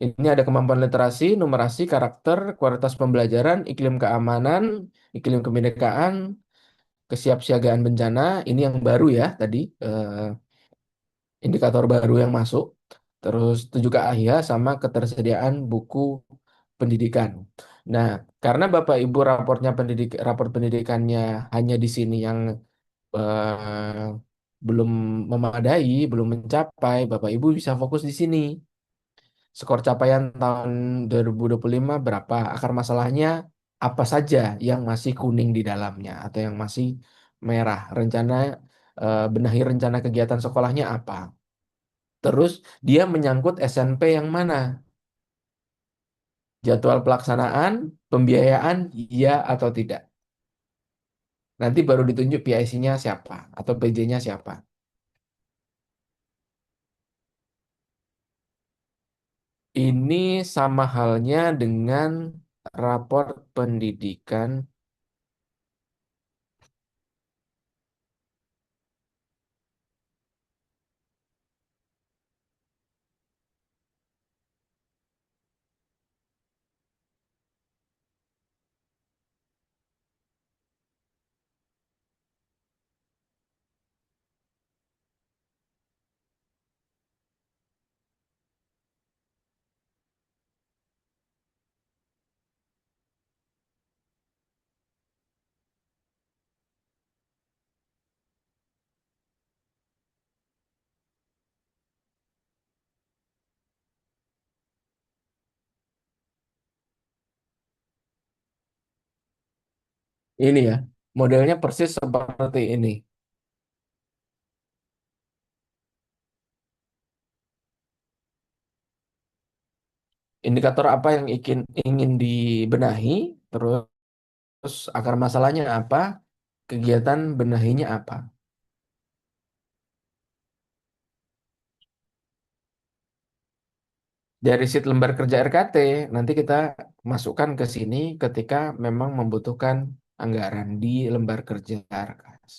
ini ada kemampuan literasi, numerasi, karakter, kualitas pembelajaran, iklim keamanan, iklim kebinekaan, kesiapsiagaan bencana. Ini yang baru ya tadi, indikator baru yang masuk. Terus 7 KAIA sama ketersediaan buku pendidikan. Nah, karena Bapak Ibu raport pendidikannya hanya di sini yang belum memadai, belum mencapai, Bapak Ibu bisa fokus di sini. Skor capaian tahun 2025 berapa? Akar masalahnya apa saja yang masih kuning di dalamnya atau yang masih merah? Benahi rencana kegiatan sekolahnya apa? Terus dia menyangkut SNP yang mana? Jadwal pelaksanaan, pembiayaan, iya atau tidak. Nanti baru ditunjuk PIC-nya siapa atau PJ-nya siapa. Ini sama halnya dengan rapor pendidikan. Ini ya. Modelnya persis seperti ini. Indikator apa yang ingin dibenahi, terus akar masalahnya apa, kegiatan benahinya apa. Dari sheet lembar kerja RKT, nanti kita masukkan ke sini ketika memang membutuhkan anggaran di lembar kerja RKAS.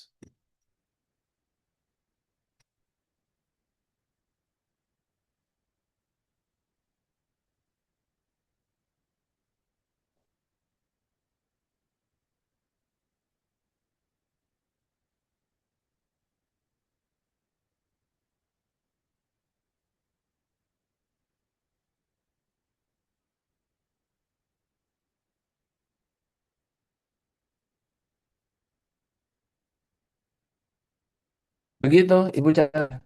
Begitu, Ibu Chandra.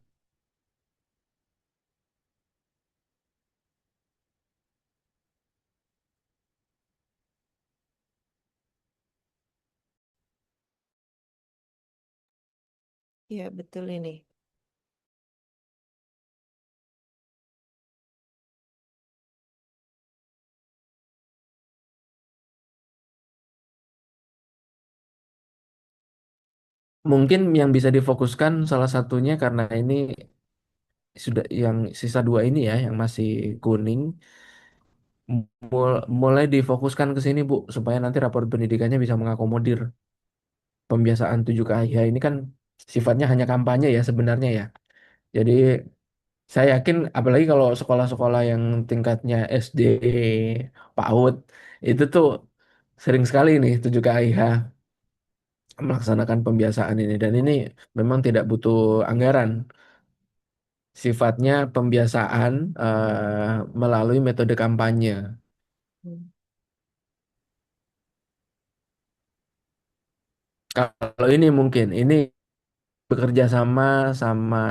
Iya, betul ini. Mungkin yang bisa difokuskan salah satunya karena ini sudah yang sisa dua ini ya, yang masih kuning, mulai difokuskan ke sini Bu, supaya nanti rapor pendidikannya bisa mengakomodir pembiasaan 7 KIH ini kan sifatnya hanya kampanye ya sebenarnya ya. Jadi saya yakin apalagi kalau sekolah-sekolah yang tingkatnya SD, PAUD itu tuh sering sekali nih 7 KIH melaksanakan pembiasaan ini dan ini memang tidak butuh anggaran. Sifatnya pembiasaan melalui metode kampanye. Hmm. Kalau ini mungkin ini bekerja sama sama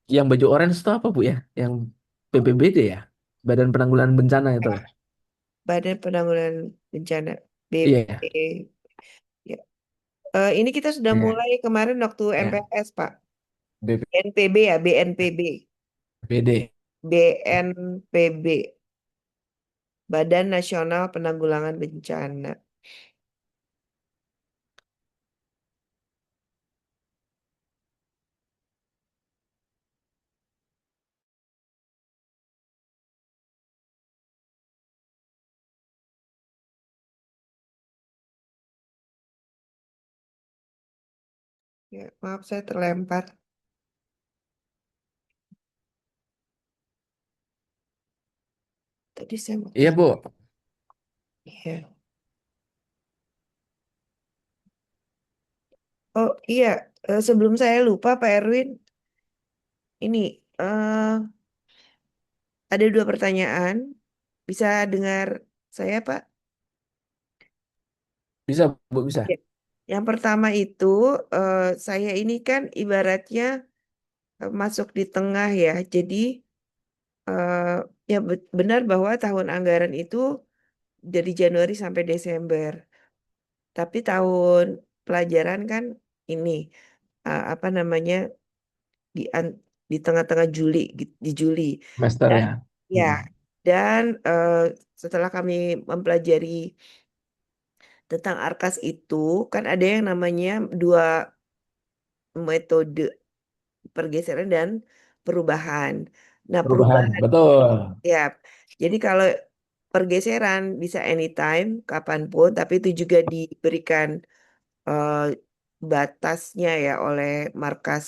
yang baju orange itu apa Bu ya? Yang BPBD ya? Badan Penanggulangan Bencana itu ya? Badan Penanggulangan Bencana Iya, BP. ya. Ya. Ini kita sudah Iya, mulai kemarin waktu ya. MPS, Pak. BPBD. BNPB ya, BNPB. BNPB, Badan Nasional Penanggulangan Bencana. Ya, maaf saya terlempar. Tadi saya mau Iya tanya. Bu, Iya. Oh iya, sebelum saya lupa Pak Erwin, ini ada dua pertanyaan. Bisa dengar saya, Pak? bisa Bu, bisa. Ya. Yang pertama itu, saya ini kan ibaratnya masuk di tengah ya. Jadi eh, ya benar bahwa tahun anggaran itu dari Januari sampai Desember. Tapi tahun pelajaran kan ini apa namanya di di tengah-tengah Juli, di Juli. Master Dan ya. ya, Hmm. dan setelah kami mempelajari tentang Arkas itu, kan ada yang namanya dua metode pergeseran dan perubahan. Nah, Perubahan, perubahan betul. ya. Jadi kalau pergeseran bisa anytime, kapanpun, tapi itu juga diberikan eh, batasnya ya oleh markas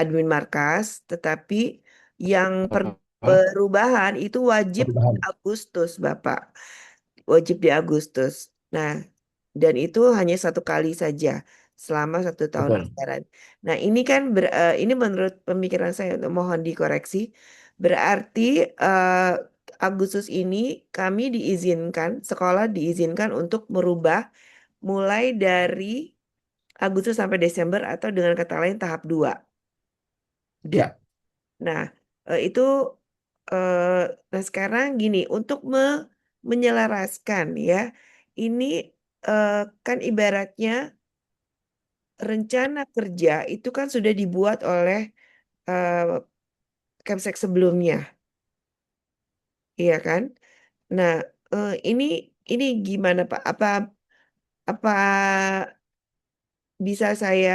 admin markas, tetapi yang Hah? perubahan itu wajib di Perubahan, Agustus, Bapak. Wajib di Agustus. Nah, dan itu hanya satu kali saja selama 1 tahun betul. anggaran. Nah, ini kan ini menurut pemikiran saya untuk mohon dikoreksi, berarti Agustus ini kami diizinkan, sekolah diizinkan untuk merubah mulai dari Agustus sampai Desember atau dengan kata lain tahap 2. Ya, Nah, itu eh, nah sekarang gini, untuk menyelaraskan ya. Ini eh, kan ibaratnya rencana kerja itu kan sudah dibuat oleh eh, Kemsek sebelumnya, iya kan? Nah, ini gimana Pak? Apa bisa saya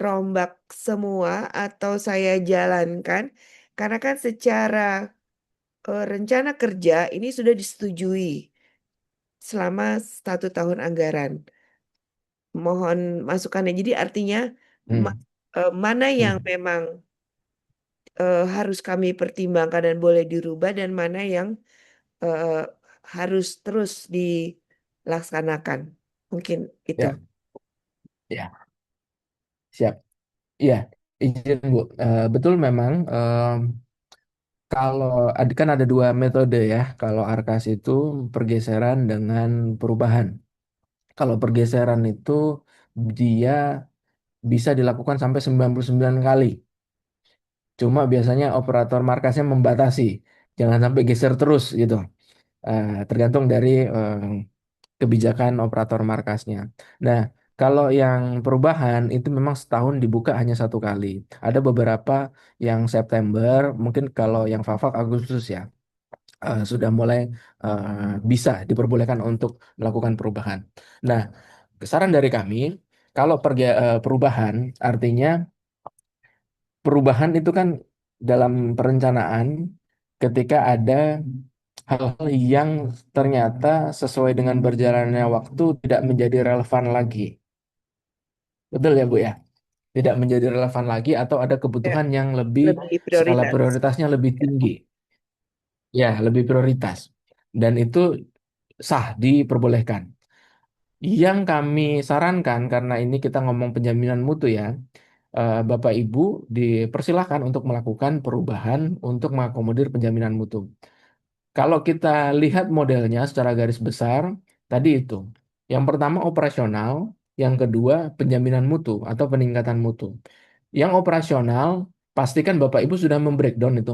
rombak semua atau saya jalankan? Karena kan secara rencana kerja ini sudah disetujui selama 1 tahun anggaran. Mohon masukannya. Jadi artinya Hmm. mana yang Hmm. memang harus kami pertimbangkan dan boleh dirubah dan mana yang eh, harus terus dilaksanakan. Mungkin itu. Ya, ya, siap. Iya, izin Bu. Betul memang kalau kan ada dua metode ya. Kalau Arkas itu pergeseran dengan perubahan. Kalau pergeseran itu dia bisa dilakukan sampai 99 kali. Cuma biasanya operator markasnya membatasi. Jangan sampai geser terus gitu. Tergantung dari kebijakan operator markasnya. Nah, kalau yang perubahan itu memang setahun dibuka hanya 1 kali. Ada beberapa yang September, mungkin kalau yang Fafak Agustus ya, sudah mulai bisa diperbolehkan untuk melakukan perubahan. Nah, saran dari kami, kalau perubahan artinya perubahan itu kan dalam perencanaan ketika ada hal-hal yang ternyata sesuai dengan berjalannya waktu tidak menjadi relevan lagi. Betul ya, Bu ya? Tidak menjadi relevan lagi atau ada Ya, kebutuhan yang lebih lebih skala prioritas. prioritasnya lebih tinggi. Ya, lebih prioritas. Dan itu sah diperbolehkan. Yang kami sarankan karena ini kita ngomong penjaminan mutu ya, Bapak Ibu dipersilahkan untuk melakukan perubahan untuk mengakomodir penjaminan mutu. Kalau kita lihat modelnya secara garis besar, tadi itu. Yang pertama operasional, yang kedua penjaminan mutu atau peningkatan mutu. Yang operasional, pastikan Bapak Ibu sudah membreakdown itu.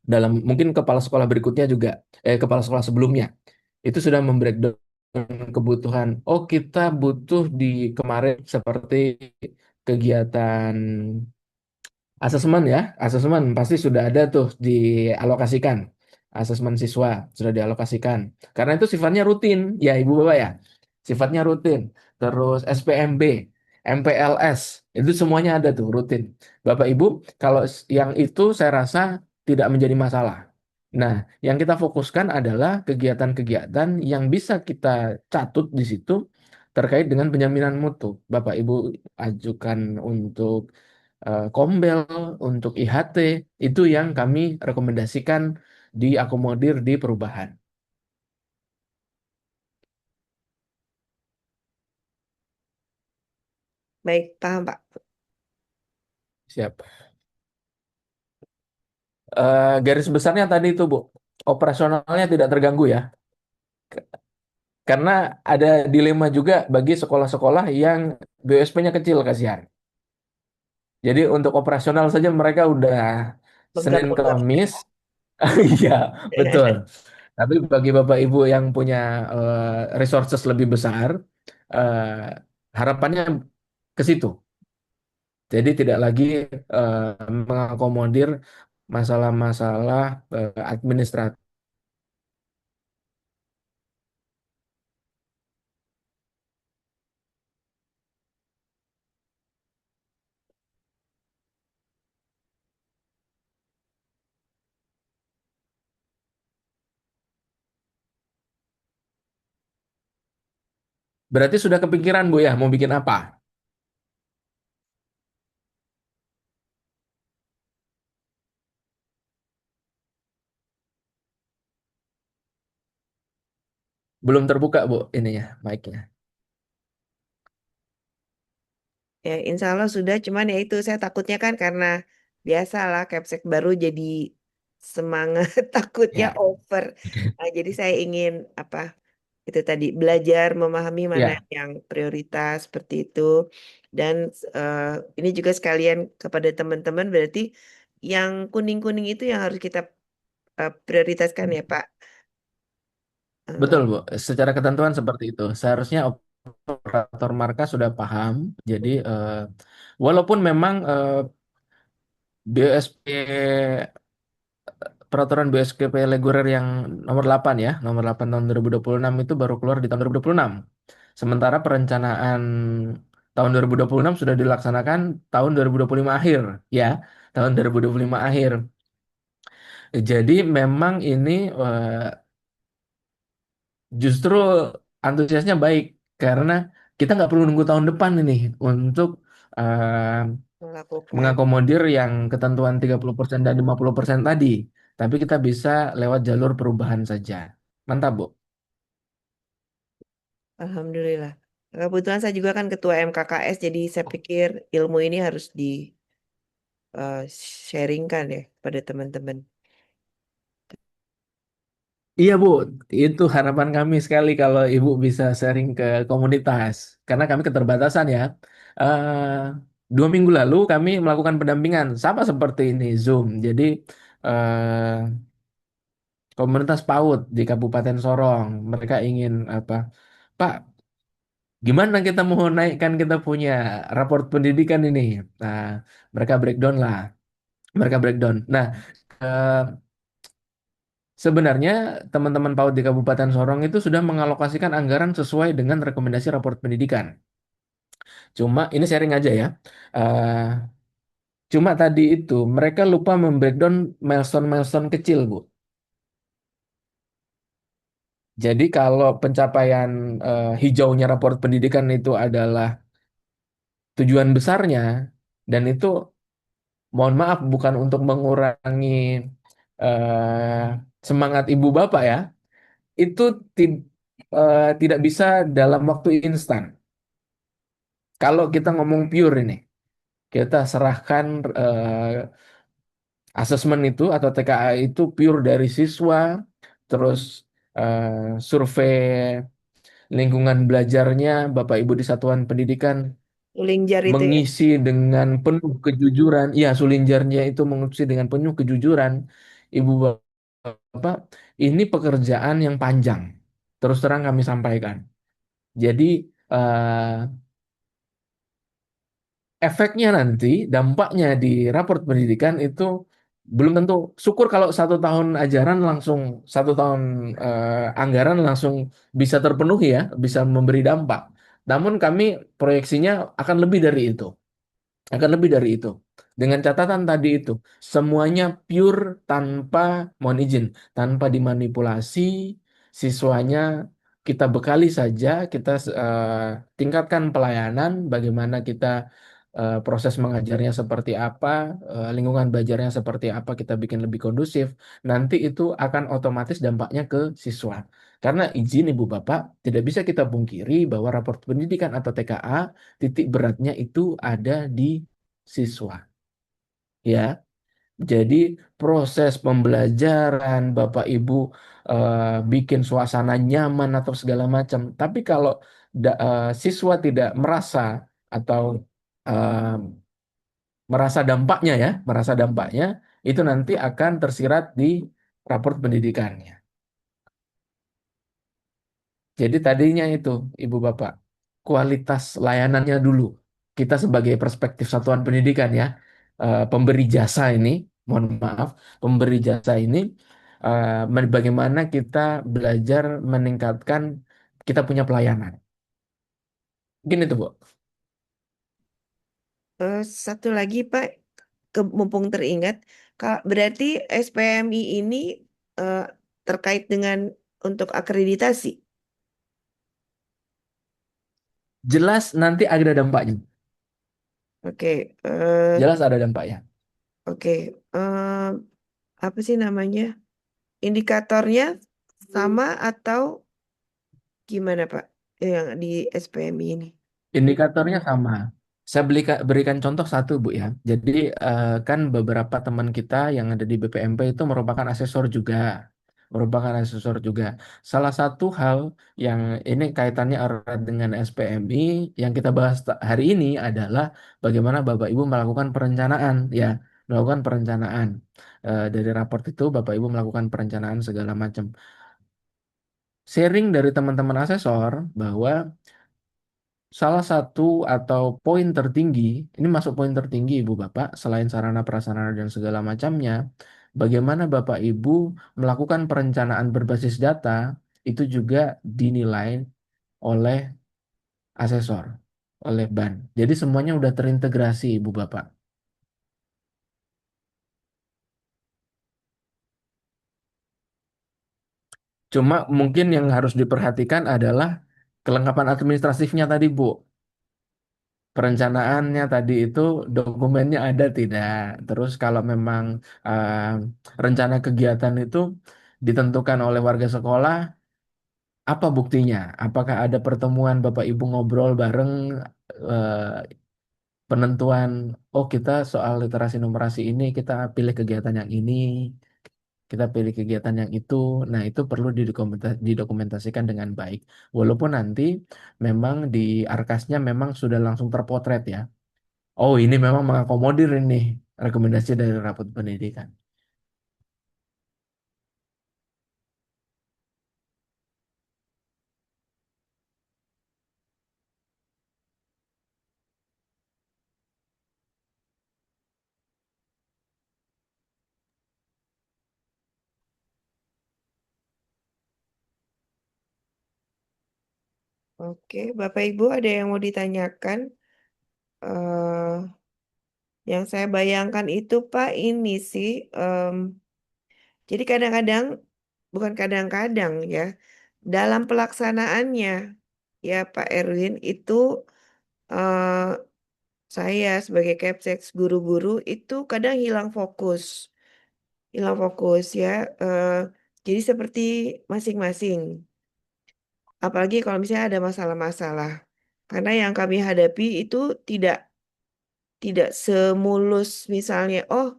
Dalam mungkin kepala sekolah berikutnya juga, kepala sekolah sebelumnya, itu sudah membreakdown kebutuhan. Oh, kita butuh di kemarin seperti kegiatan asesmen ya, asesmen pasti sudah ada tuh dialokasikan. Asesmen siswa sudah dialokasikan. Karena itu sifatnya rutin, ya Ibu Bapak ya. Sifatnya rutin. Terus SPMB, MPLS, itu semuanya ada tuh rutin. Bapak Ibu, kalau yang itu saya rasa tidak menjadi masalah. Nah, yang kita fokuskan adalah kegiatan-kegiatan yang bisa kita catut di situ terkait dengan penjaminan mutu. Bapak Ibu ajukan untuk Kombel, untuk IHT, itu yang kami rekomendasikan diakomodir di perubahan. Baik, paham Pak. Siap. Garis besarnya tadi itu, Bu. Operasionalnya tidak terganggu ya. Karena ada dilema juga bagi sekolah-sekolah yang BUSP-nya kecil, kasihan. Jadi untuk operasional saja mereka udah Senin Bengkak-bengkak. Kamis. Iya, betul. Tapi bagi Bapak Ibu yang punya resources lebih besar, eh, harapannya ke situ. Jadi tidak lagi mengakomodir masalah-masalah administratif. Berarti sudah kepikiran Bu ya mau bikin apa? Belum terbuka Bu ininya, mic-nya. Ya, insya Allah sudah. Cuman ya itu saya takutnya kan karena biasalah Capsek baru jadi semangat takutnya Ya, over. Nah, jadi saya ingin apa itu tadi belajar memahami mana ya. yang prioritas seperti itu. Dan eh, ini juga sekalian kepada teman-teman berarti yang kuning-kuning itu yang harus kita prioritaskan ya Pak. Eh, Betul, Bu. Secara ketentuan seperti itu. Seharusnya operator markas sudah paham. Jadi, walaupun memang BSP peraturan BSKP reguler yang nomor 8 ya, nomor 8 tahun 2026 itu baru keluar di tahun 2026. Sementara perencanaan tahun 2026 sudah dilaksanakan tahun 2025 akhir, ya, tahun 2025 akhir. Jadi memang ini justru antusiasnya baik karena kita nggak perlu nunggu tahun depan ini untuk melakukan. mengakomodir yang ketentuan 30% dan 50% tadi. Tapi kita bisa lewat jalur perubahan saja. Mantap, Bu. Alhamdulillah. Kebetulan saya juga kan ketua MKKS, jadi saya pikir ilmu ini harus di sharingkan ya pada teman-teman. Iya, Bu. Itu harapan kami sekali kalau Ibu bisa sharing ke komunitas. Karena kami keterbatasan ya. Eh 2 minggu lalu kami melakukan pendampingan sama seperti ini, Zoom. Jadi komunitas PAUD di Kabupaten Sorong. Mereka ingin apa? Pak, gimana kita mau naikkan kita punya raport pendidikan ini? Nah, mereka breakdown lah. Mereka breakdown. Nah, eh, sebenarnya teman-teman PAUD di Kabupaten Sorong itu sudah mengalokasikan anggaran sesuai dengan rekomendasi raport pendidikan. Cuma ini sharing aja ya. Eh, cuma tadi itu mereka lupa membreakdown milestone-milestone kecil, Bu. Jadi kalau pencapaian hijaunya raport pendidikan itu adalah tujuan besarnya, dan itu mohon maaf bukan untuk mengurangi semangat ibu bapak ya, itu tidak bisa dalam waktu instan. Kalau kita ngomong pure ini, kita serahkan asesmen itu atau TKA itu pure dari siswa, terus eh, survei lingkungan belajarnya Bapak Ibu di satuan pendidikan Uling jar itu ya. mengisi dengan penuh kejujuran. Ya, Sulinjarnya itu mengisi dengan penuh kejujuran. Ibu Bapak, ini pekerjaan yang panjang. Terus terang kami sampaikan. Jadi eh, efeknya nanti, dampaknya di raport pendidikan itu belum tentu. Syukur kalau 1 tahun ajaran langsung, 1 tahun anggaran langsung bisa terpenuhi ya, bisa memberi dampak. Namun kami proyeksinya akan lebih dari itu. Akan lebih dari itu. Dengan catatan tadi itu, semuanya pure tanpa, mohon izin, tanpa dimanipulasi, siswanya kita bekali saja, kita tingkatkan pelayanan, bagaimana kita proses mengajarnya seperti apa, lingkungan belajarnya seperti apa, kita bikin lebih kondusif, nanti itu akan otomatis dampaknya ke siswa. Karena izin Ibu Bapak, tidak bisa kita pungkiri bahwa raport pendidikan atau TKA titik beratnya itu ada di siswa. Ya, jadi proses pembelajaran Bapak Ibu eh, bikin suasana nyaman atau segala macam. Tapi kalau siswa tidak merasa atau eh, merasa dampaknya itu nanti akan tersirat di raport pendidikannya. Jadi tadinya itu, Ibu Bapak, kualitas layanannya dulu. Kita sebagai perspektif satuan pendidikan ya, pemberi jasa ini, mohon maaf, pemberi jasa ini, bagaimana kita belajar meningkatkan kita punya pelayanan. Gini tuh, Bu. Satu lagi Pak, mumpung teringat, berarti SPMI ini eh, terkait dengan untuk akreditasi. Jelas nanti ada dampaknya. Oke, Jelas ada dampaknya. oke. eh, apa sih namanya? Indikatornya sama atau gimana Pak? Yang di SPMI ini. Indikatornya sama. Saya berikan contoh satu, Bu ya. Jadi kan beberapa teman kita yang ada di BPMP itu merupakan asesor juga. Merupakan asesor juga. Salah satu hal yang ini kaitannya erat dengan SPMI yang kita bahas hari ini adalah bagaimana Bapak Ibu melakukan perencanaan ya. Melakukan perencanaan. Dari raport itu Bapak Ibu melakukan perencanaan segala macam. sharing dari teman-teman asesor bahwa salah satu atau poin tertinggi, ini masuk poin tertinggi Ibu Bapak, selain sarana prasarana dan segala macamnya, bagaimana Bapak Ibu melakukan perencanaan berbasis data itu juga dinilai oleh asesor, oleh ban. Jadi semuanya udah terintegrasi Ibu Bapak. Cuma mungkin yang harus diperhatikan adalah kelengkapan administratifnya tadi Bu. Perencanaannya tadi itu dokumennya ada tidak. Terus kalau memang rencana kegiatan itu ditentukan oleh warga sekolah, apa buktinya? Apakah ada pertemuan Bapak Ibu ngobrol bareng eh, penentuan, oh kita soal literasi numerasi ini kita pilih kegiatan yang ini, kita pilih kegiatan yang itu. Nah, itu perlu didokumentasikan dengan baik. Walaupun nanti memang di arkasnya memang sudah langsung terpotret ya. Oh, ini memang mengakomodir ini rekomendasi dari rapat pendidikan. Oke, Bapak Ibu ada yang mau ditanyakan? eh yang saya bayangkan itu Pak ini sih, jadi kadang-kadang, bukan kadang-kadang ya, dalam pelaksanaannya ya Pak Erwin itu eh, saya sebagai Kepseks guru-guru itu kadang hilang fokus ya. eh, jadi seperti masing-masing. Apalagi kalau misalnya ada masalah-masalah. Karena yang kami hadapi itu tidak tidak semulus misalnya, oh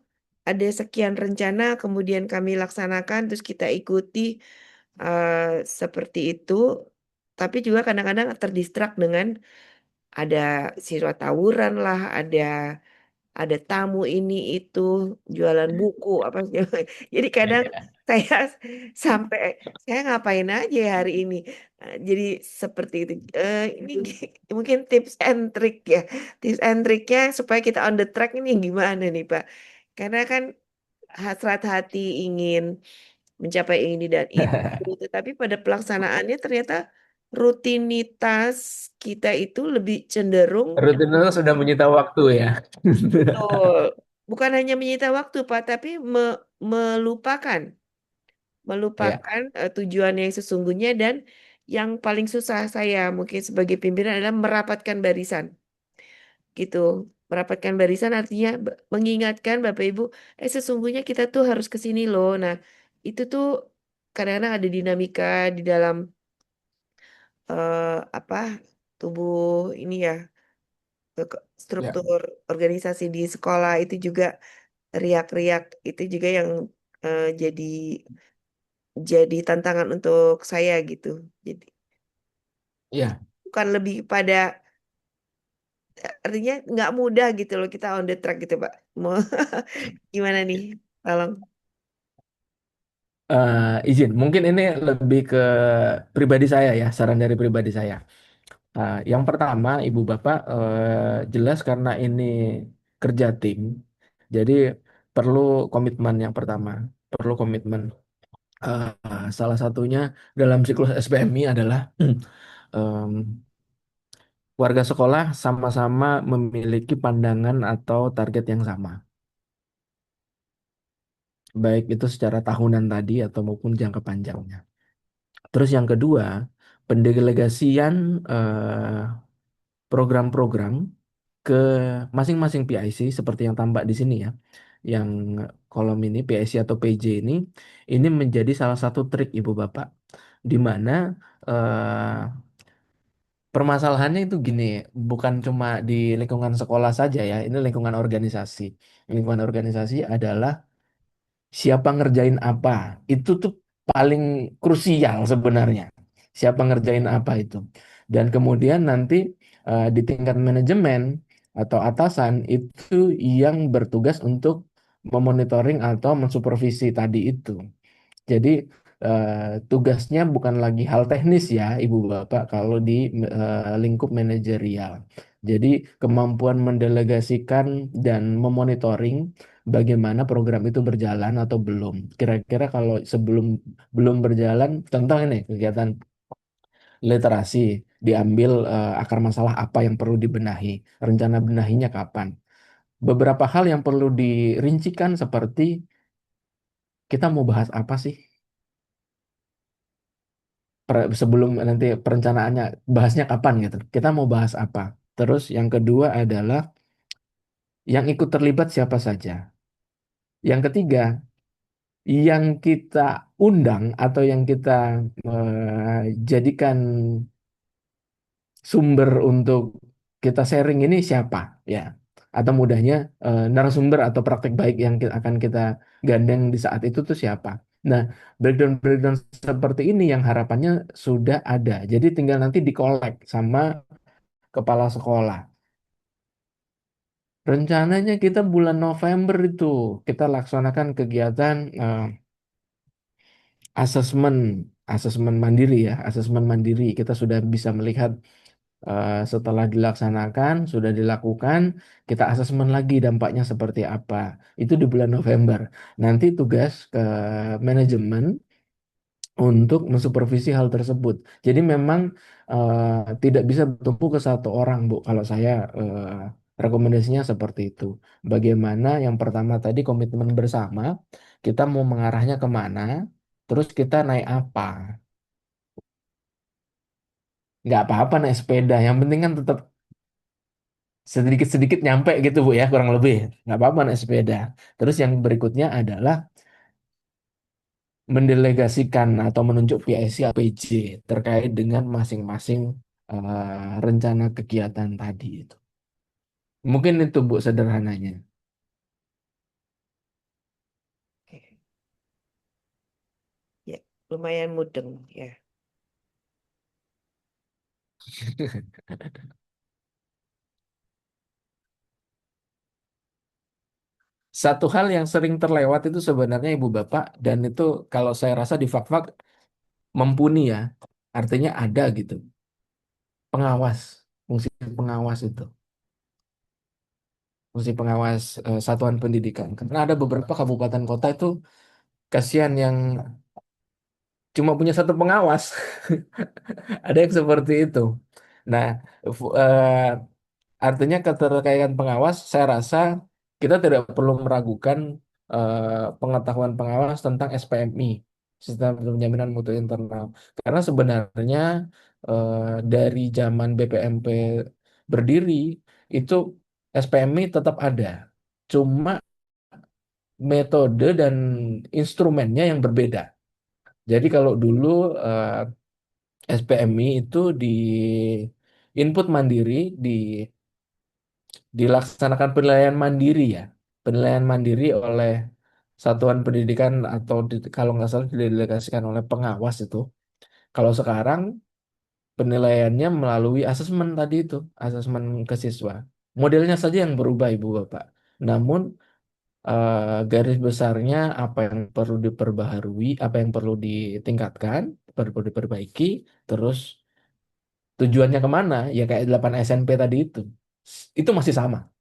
ada sekian rencana kemudian kami laksanakan terus kita ikuti eh, seperti itu. Tapi juga kadang-kadang terdistrak dengan ada siswa tawuran lah, ada tamu ini itu jualan buku apa segala. Jadi kadang Iya. saya sampai saya ngapain aja ya hari ini. Jadi seperti itu. Ini mungkin tips and trick ya. Tips and triknya supaya kita on the track ini gimana nih Pak? Karena kan hasrat hati ingin mencapai ini dan itu, tetapi pada pelaksanaannya ternyata rutinitas kita itu lebih cenderung. Rutinitas sudah menyita waktu ya. Betul. Bukan hanya menyita waktu, Pak, tapi melupakan, Ya, tujuan yang sesungguhnya dan yang paling susah saya mungkin sebagai pimpinan adalah merapatkan barisan, gitu. Merapatkan barisan artinya mengingatkan Bapak Ibu, sesungguhnya kita tuh harus ke sini loh. Nah, itu tuh kadang-kadang ada dinamika di dalam apa tubuh ini ya, ya, struktur organisasi di sekolah itu juga riak-riak itu juga yang jadi tantangan untuk saya gitu. Jadi ya. bukan lebih pada artinya nggak mudah gitu loh kita on the track gitu Pak. Mau gimana nih? Tolong. Izin, mungkin ini lebih ke pribadi saya ya, saran dari pribadi saya. Yang pertama, Ibu Bapak, jelas karena ini kerja tim, jadi perlu komitmen yang pertama, perlu komitmen. Salah satunya dalam siklus SPMI adalah em, warga sekolah sama-sama memiliki pandangan atau target yang sama, baik itu secara tahunan tadi atau maupun jangka panjangnya. Terus yang kedua, pendelegasian eh, program-program ke masing-masing PIC seperti yang tambah di sini ya. Yang kolom ini PIC atau PJ ini menjadi salah satu trik Ibu Bapak di mana permasalahannya itu gini, bukan cuma di lingkungan sekolah saja ya, ini lingkungan organisasi. Lingkungan organisasi adalah siapa ngerjain apa. Itu tuh paling krusial sebenarnya. Siapa ngerjain apa itu. Dan kemudian nanti di tingkat manajemen atau atasan itu yang bertugas untuk memonitoring atau mensupervisi tadi itu. Jadi eh, tugasnya bukan lagi hal teknis ya, Ibu Bapak, kalau di lingkup manajerial. Jadi kemampuan mendelegasikan dan memonitoring bagaimana program itu berjalan atau belum. Kira-kira kalau sebelum belum berjalan, contoh ini kegiatan literasi diambil akar masalah apa yang perlu dibenahi, rencana benahinya kapan. Beberapa hal yang perlu dirincikan seperti kita mau bahas apa sih sebelum nanti perencanaannya bahasnya kapan gitu. Kita mau bahas apa. Terus yang kedua adalah yang ikut terlibat siapa saja. Yang ketiga, yang kita undang atau yang kita jadikan sumber untuk kita sharing ini siapa ya. Atau mudahnya narasumber atau praktek baik yang akan kita gandeng di saat itu tuh siapa. Nah, breakdown-breakdown seperti ini yang harapannya sudah ada. Jadi tinggal nanti dikolek sama kepala sekolah. Rencananya kita bulan November itu kita laksanakan kegiatan asesmen asesmen mandiri ya, asesmen mandiri. Kita sudah bisa melihat setelah dilaksanakan, sudah dilakukan, kita asesmen lagi dampaknya seperti apa. Itu di bulan November. Nanti tugas ke manajemen untuk mensupervisi hal tersebut. Jadi memang tidak bisa bertumpu ke satu orang, Bu. Kalau saya rekomendasinya seperti itu. Bagaimana yang pertama tadi komitmen bersama, kita mau mengarahnya kemana, terus kita naik apa. Nggak apa-apa naik sepeda, yang penting kan tetap sedikit-sedikit nyampe gitu, Bu ya, kurang lebih. Nggak apa-apa naik sepeda. Terus yang berikutnya adalah mendelegasikan atau menunjuk PIC APJ terkait dengan masing-masing rencana kegiatan tadi itu. Mungkin itu Bu sederhananya. Oke. Ya, lumayan mudeng ya. Satu hal yang sering terlewat itu sebenarnya Ibu Bapak dan itu kalau saya rasa di Fakfak mumpuni ya. Artinya ada gitu. Pengawas, fungsi pengawas itu. Fungsi pengawas satuan pendidikan. Karena ada beberapa kabupaten kota itu kasihan yang cuma punya satu pengawas. Ada yang seperti itu. Nah, artinya keterkaitan pengawas, saya rasa kita tidak perlu meragukan pengetahuan pengawas tentang SPMI, Sistem Penjaminan Mutu Internal. Karena sebenarnya eh, dari zaman BPMP berdiri, itu SPMI tetap ada. Cuma metode dan instrumennya yang berbeda. Jadi kalau dulu SPMI itu di input mandiri, dilaksanakan penilaian mandiri ya, penilaian mandiri oleh satuan pendidikan atau kalau nggak salah didelegasikan oleh pengawas itu. Kalau sekarang penilaiannya melalui asesmen tadi itu, asesmen ke siswa. Modelnya saja yang berubah Ibu Bapak. Namun garis besarnya apa yang perlu diperbaharui, apa yang perlu ditingkatkan, perlu diperbaiki, terus tujuannya kemana? Ya kayak 8 SNP tadi itu. Itu masih sama.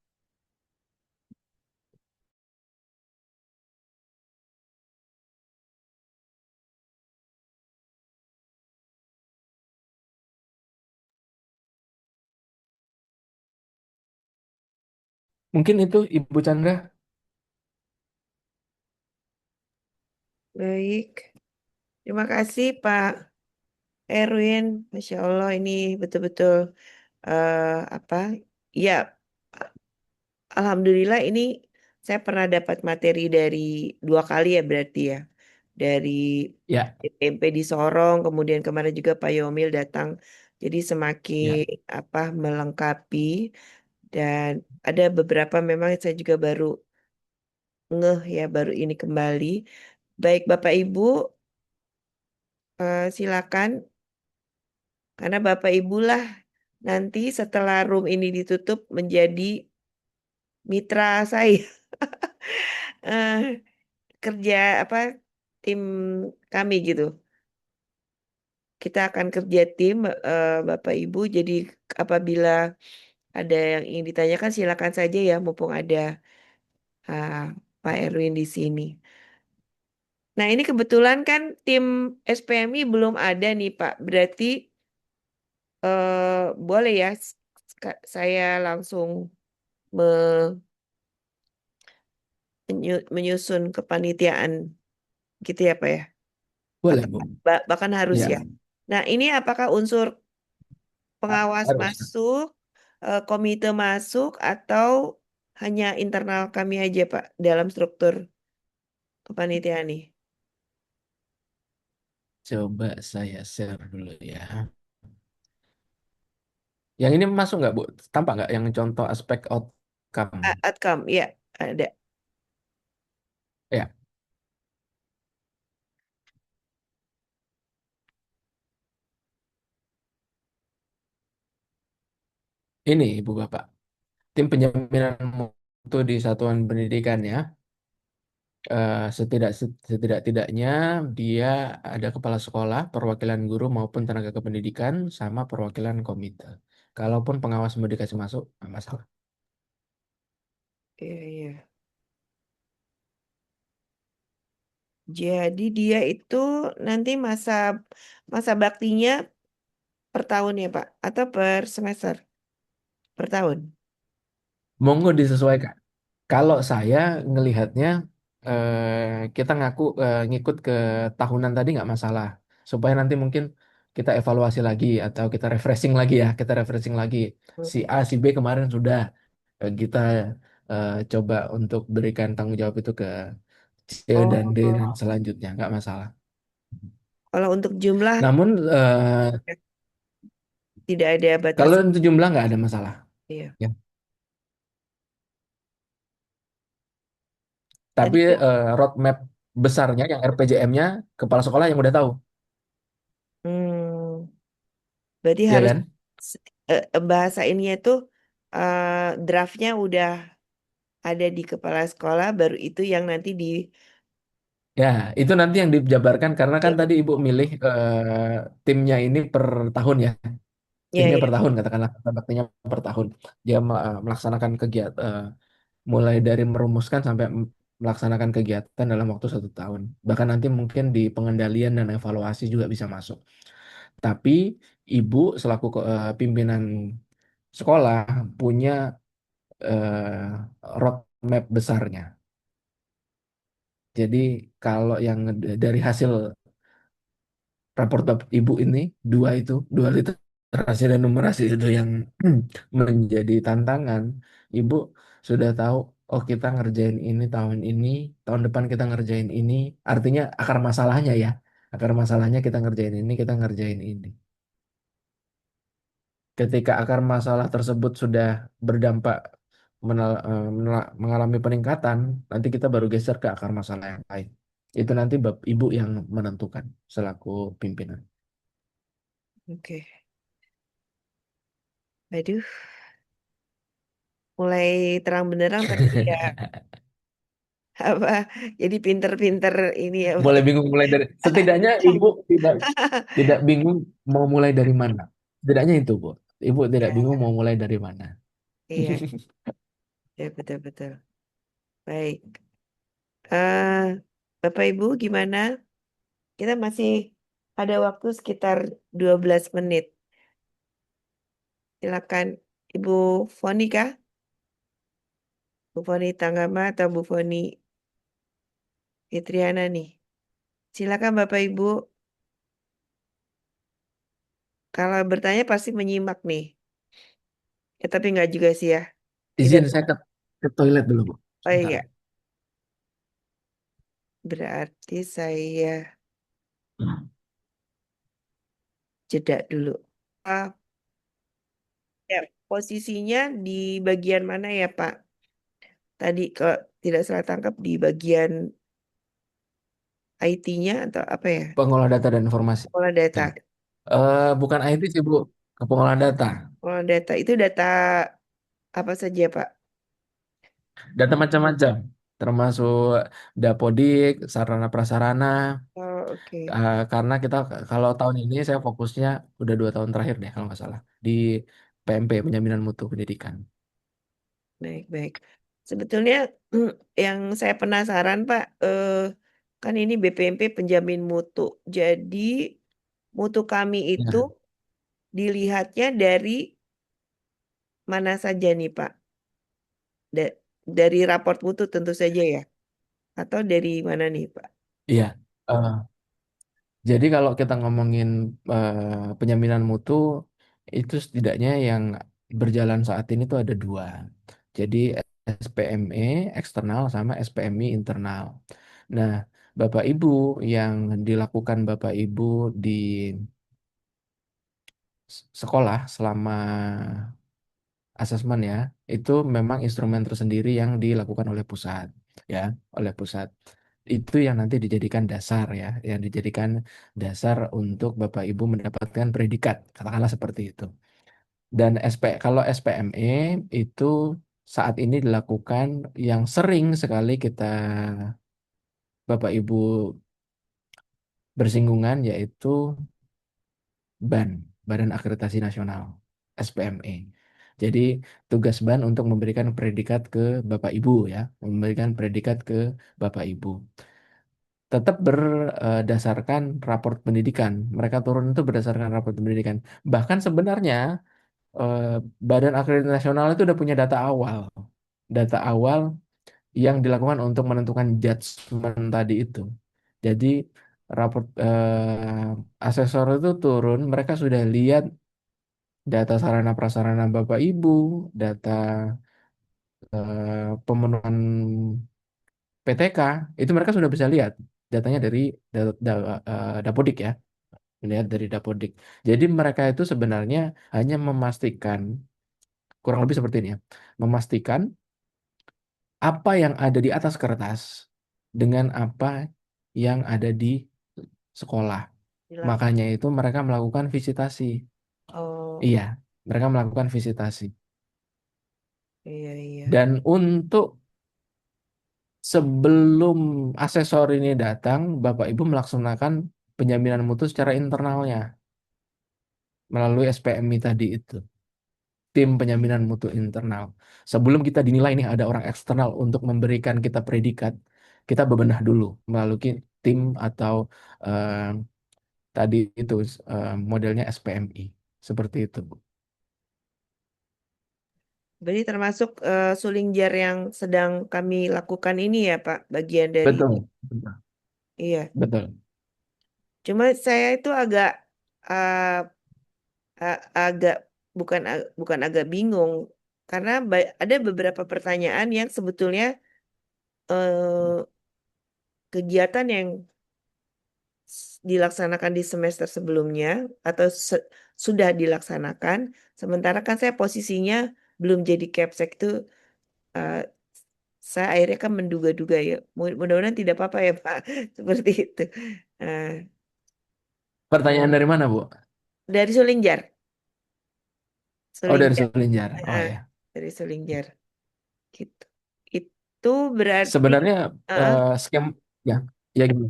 Mungkin itu Ibu Chandra. Baik. Terima kasih Pak Erwin. Masya Allah ini betul-betul apa? Ya, Alhamdulillah ini saya pernah dapat materi dari dua kali ya berarti ya. Dari Ya, SMP di Sorong, kemudian kemarin juga Pak Yomil datang. Jadi semakin ya. apa melengkapi dan ada beberapa memang saya juga baru ngeh ya baru ini kembali. Baik Bapak Ibu, silakan karena Bapak Ibu lah nanti setelah room ini ditutup menjadi mitra saya. Eh, kerja apa tim kami gitu. Kita akan kerja tim, Bapak Ibu. Jadi apabila ada yang ingin ditanyakan silakan saja ya, mumpung ada ah, Pak Erwin di sini. Nah, ini kebetulan kan tim SPMI belum ada nih, Pak. Berarti boleh ya saya langsung me- menyusun kepanitiaan gitu ya, Pak ya? Boleh, Atau Bu. bahkan harus Ya, ya. Nah, ini apakah unsur pengawas harus. masuk, komite masuk, atau hanya internal kami aja, Pak, dalam struktur kepanitiaan nih? Coba saya share dulu ya. Yang ini masuk nggak, Bu? Tampak nggak yang contoh aspek outcome? Outcome, ya, ada. Ya, ini Ibu Bapak. Tim penjaminan mutu di satuan pendidikan ya. Setidak-tidaknya dia ada kepala sekolah, perwakilan guru maupun tenaga kependidikan, sama perwakilan komite. Kalaupun pengawas mau dikasih masuk, nggak masalah. Iya, iya. Jadi dia itu nanti masa masa baktinya per tahun ya, Pak, atau per semester? Per tahun. Monggo disesuaikan. Kalau saya ngelihatnya, kita ngikut ke tahunan tadi nggak masalah. Supaya nanti mungkin kita evaluasi lagi atau kita refreshing lagi ya, kita refreshing lagi. Si A, si B kemarin sudah kita coba untuk berikan tanggung jawab itu ke C dan D dan Oh, selanjutnya, nggak masalah. kalau untuk jumlah Namun tidak ada batas. kalau untuk jumlah nggak ada masalah. Iya. Ya. Tadi Tapi roadmap besarnya yang RPJM-nya kepala sekolah yang udah tahu, hmm, berarti ya harus kan? bahasa ininya tuh draftnya udah ada di kepala sekolah, baru itu yang nanti di. Ya, itu nanti yang dijabarkan karena kan tadi Ibu milih timnya ini per tahun ya. Ya, Timnya ya. per tahun katakanlah baktinya per tahun. Dia melaksanakan kegiatan mulai dari merumuskan sampai melaksanakan kegiatan dalam waktu 1 tahun. Bahkan nanti mungkin di pengendalian dan evaluasi juga bisa masuk. Tapi Ibu selaku pimpinan sekolah punya roadmap besarnya. Jadi kalau yang dari hasil raport ibu ini dua literasi dan numerasi itu yang menjadi tantangan. Ibu sudah tahu, oh kita ngerjain ini tahun depan kita ngerjain ini. Artinya akar masalahnya ya, akar masalahnya kita ngerjain ini. Ketika akar masalah tersebut sudah berdampak mengalami peningkatan, nanti kita baru geser ke akar masalah yang lain. Itu nanti ibu yang menentukan selaku pimpinan. Oke. Aduh, mulai terang benderang tapi ya apa? Jadi pinter-pinter ini ya, Pak. Mulai bingung mulai dari setidaknya ibu tidak tidak bingung mau mulai dari mana. Setidaknya itu, Bu. Ibu tidak bingung Ya, mau mulai dari mana. iya, ya betul-betul. Baik. eh Bapak Ibu gimana? Kita masih ada waktu sekitar 12 menit. Silakan Ibu Foni kah? Bu Foni Tanggama atau Bu Foni Fitriana nih. Silakan Bapak Ibu. Kalau bertanya pasti menyimak nih. Ya, tapi nggak juga sih ya. Tidak. Izin saya ke toilet dulu, Bu. Oh Sebentar. iya, berarti saya jeda dulu. Ah, ya, posisinya di bagian mana ya, Pak? Tadi kalau tidak salah tangkap di bagian IT-nya atau apa ya? Pengolah data dan informasi. Olah Ya. data. Bukan IT sih, Bu. Ke pengolahan data. Olah data itu data apa saja, Pak? Data macam-macam. termasuk dapodik, sarana prasarana. Oh, oke. Karena kita kalau tahun ini saya fokusnya udah 2 tahun terakhir deh kalau nggak salah di PMP penjaminan mutu pendidikan. Baik, baik. Sebetulnya yang saya penasaran, Pak, kan ini BPMP penjamin mutu. Jadi mutu kami itu Ya, dilihatnya dari mana saja nih, Pak? Da- dari raport mutu tentu saja ya. Atau dari mana nih, Pak? iya. Jadi kalau kita ngomongin penjaminan mutu itu setidaknya yang berjalan saat ini tuh ada dua. Jadi SPME eksternal sama SPMI internal. Nah, Bapak Ibu yang dilakukan Bapak Ibu di sekolah selama asesmen ya, itu memang instrumen tersendiri yang dilakukan oleh pusat, ya, oleh pusat. Itu yang nanti dijadikan dasar ya, yang dijadikan dasar untuk Bapak Ibu mendapatkan predikat, katakanlah seperti itu. Dan kalau SPME itu saat ini dilakukan yang sering sekali kita Bapak Ibu bersinggungan yaitu BAN, Badan Akreditasi Nasional, SPME. Jadi tugas BAN untuk memberikan predikat ke Bapak Ibu ya, memberikan predikat ke Bapak Ibu. Tetap berdasarkan raport pendidikan. Mereka turun itu berdasarkan raport pendidikan. Bahkan sebenarnya eh, Badan Akreditasi Nasional itu udah punya data awal. Data awal yang dilakukan untuk menentukan judgement tadi itu. Jadi raport asesor itu turun, mereka sudah lihat data sarana prasarana Bapak Ibu, data pemenuhan PTK, itu mereka sudah bisa lihat datanya dari Dapodik ya, melihat dari Dapodik. Jadi mereka itu sebenarnya hanya memastikan, kurang lebih seperti ini ya, memastikan apa yang ada di atas kertas dengan apa yang ada di sekolah. Dilap- Makanya itu mereka melakukan visitasi. Oh, Iya, mereka melakukan visitasi. iya, iya. Dan untuk sebelum asesor ini datang, Bapak Ibu melaksanakan penjaminan mutu secara internalnya melalui SPMI tadi itu, tim penjaminan mutu internal. Sebelum kita dinilai nih ada orang eksternal untuk memberikan kita predikat, kita bebenah dulu melalui tim atau eh, tadi itu modelnya SPMI seperti itu, Bu. Berarti termasuk suling jar yang sedang kami lakukan ini ya, Pak, bagian dari Betul, betul, iya. betul. Cuma saya itu agak uh, agak bukan agak bingung karena ada beberapa pertanyaan yang sebetulnya eh, kegiatan yang dilaksanakan di semester sebelumnya atau sudah dilaksanakan, sementara kan saya posisinya belum jadi capsek itu eh, saya akhirnya kan menduga-duga ya. Mudah-mudahan tidak apa-apa ya Pak. Seperti itu. Eh, Pertanyaan dari mana, Bu? dari Sulingjar. Oh, dari Sulingjar. Sulinjar. Oh Eh, ya. dari Sulingjar. Gitu. Itu berarti Sebenarnya eh, scam ya, ya gimana?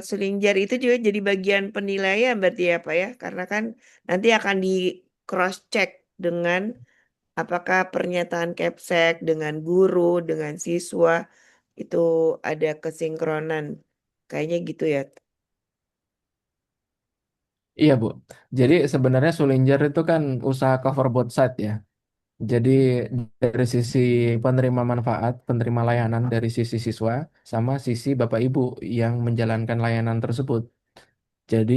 Sulingjar itu juga jadi bagian penilaian berarti ya Pak ya. Karena kan nanti akan di cross check dengan apakah pernyataan Kepsek dengan guru, dengan siswa itu ada kesinkronan. Kayaknya gitu ya. Iya, Bu. Jadi sebenarnya Sulinjar itu kan usaha cover both side ya. Jadi dari sisi penerima manfaat, penerima layanan dari sisi siswa sama sisi Bapak Ibu yang menjalankan layanan tersebut. Jadi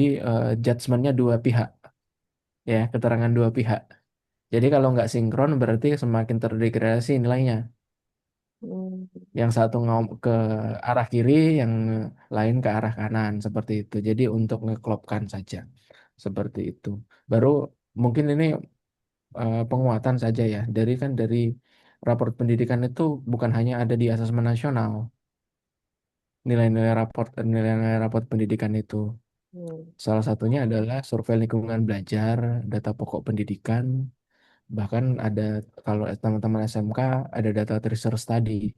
judgementnya dua pihak ya, keterangan dua pihak. Jadi kalau nggak sinkron berarti semakin terdegradasi nilainya. Hmm. Yang satu ke arah kiri, yang lain ke arah kanan seperti itu. Jadi untuk ngeklopkan saja seperti itu. Baru mungkin ini penguatan saja ya. Dari raport pendidikan itu bukan hanya ada di asesmen nasional. Nilai-nilai raport pendidikan itu. Hmm. Salah satunya adalah survei lingkungan belajar, data pokok pendidikan, Bahkan ada, kalau teman-teman SMK ada data research study.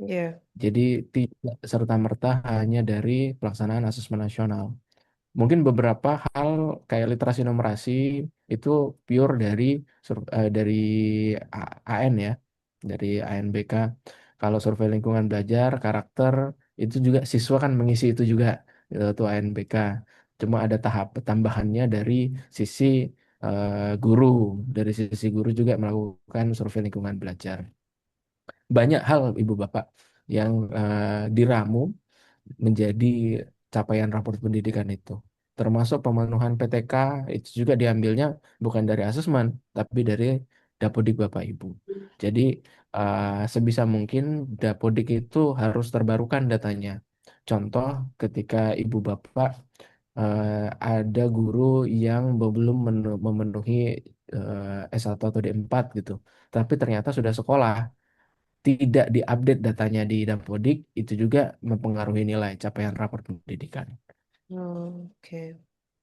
Ya. Jadi tidak serta-merta hanya dari pelaksanaan asesmen nasional. Mungkin beberapa hal kayak literasi numerasi itu pure dari AN ya, dari ANBK. Kalau survei lingkungan belajar, karakter itu juga siswa kan mengisi itu juga itu ANBK. Cuma ada tahap tambahannya dari sisi guru, dari sisi guru juga melakukan survei lingkungan belajar. Banyak hal Ibu Bapak yang diramu menjadi capaian rapor pendidikan itu. Termasuk pemenuhan PTK itu juga diambilnya bukan dari asesmen, tapi dari Dapodik Bapak Ibu. Jadi sebisa mungkin Dapodik itu harus terbarukan datanya. Contoh ketika Ibu Bapak ada guru yang belum memenuhi S1 atau D4 gitu, tapi ternyata sudah sekolah tidak diupdate datanya di Dapodik, itu juga mempengaruhi nilai capaian rapor pendidikan. Oh, oke.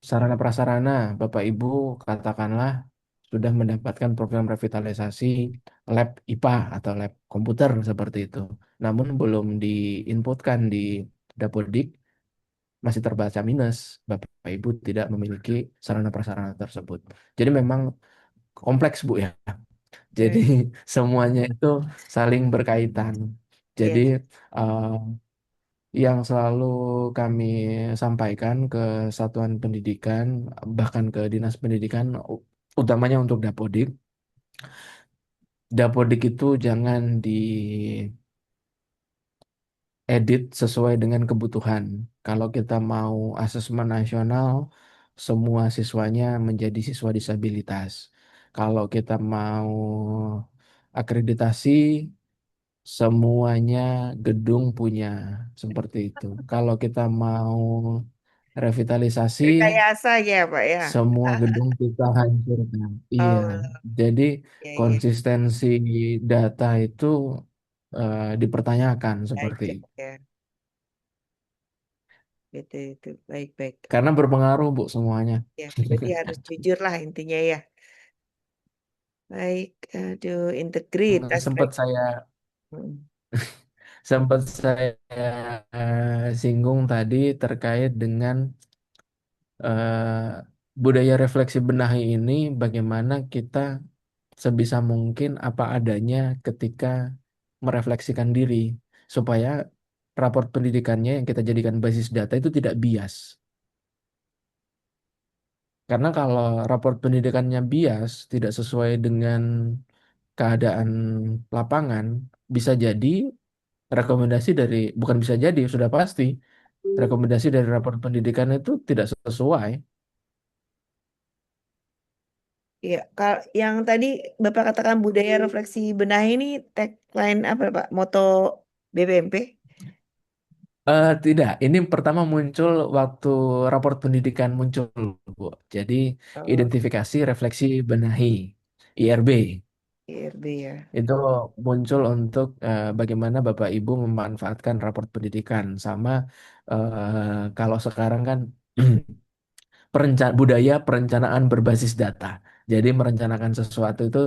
Sarana prasarana, Bapak Ibu katakanlah sudah mendapatkan program revitalisasi lab IPA atau lab komputer seperti itu. Namun belum diinputkan di Dapodik, masih terbaca minus. Bapak Ibu tidak memiliki sarana prasarana tersebut. Jadi memang kompleks Bu ya. Jadi Ya, semuanya itu saling berkaitan. Jadi ya. eh, yang selalu kami sampaikan ke satuan pendidikan, bahkan ke dinas pendidikan, utamanya untuk Dapodik, Dapodik itu jangan diedit sesuai dengan kebutuhan. Kalau kita mau asesmen nasional, semua siswanya menjadi siswa disabilitas. Kalau kita mau akreditasi, semuanya gedung punya seperti itu. Kalau kita mau revitalisasi, Rekayasa ya, Pak ya. semua gedung kita hancurkan. Iya, Oh, jadi ya, ya. konsistensi data itu dipertanyakan seperti Aja itu. ya. Itu. Baik-baik. Karena berpengaruh, Bu, semuanya. Ya, berarti harus jujur lah intinya ya. Baik, aduh, integritas Sempat lagi. saya Hmm. sempat saya singgung tadi terkait dengan budaya refleksi benahi ini, bagaimana kita sebisa mungkin apa adanya ketika merefleksikan diri, supaya raport pendidikannya yang kita jadikan basis data itu tidak bias. Karena kalau raport pendidikannya bias, tidak sesuai dengan keadaan lapangan, bisa jadi rekomendasi dari, bukan bisa jadi, sudah pasti, rekomendasi dari raport pendidikan itu tidak sesuai. Ya, kalau yang tadi Bapak katakan budaya refleksi benah ini tagline apa Pak? Moto BPMP? Tidak, ini pertama muncul waktu raport pendidikan muncul, Bu. Jadi, Oh, identifikasi, refleksi, benahi, IRB. IRB ya. Itu muncul untuk bagaimana Bapak Ibu memanfaatkan raport pendidikan. Sama kalau sekarang kan budaya perencanaan berbasis data. Jadi merencanakan sesuatu itu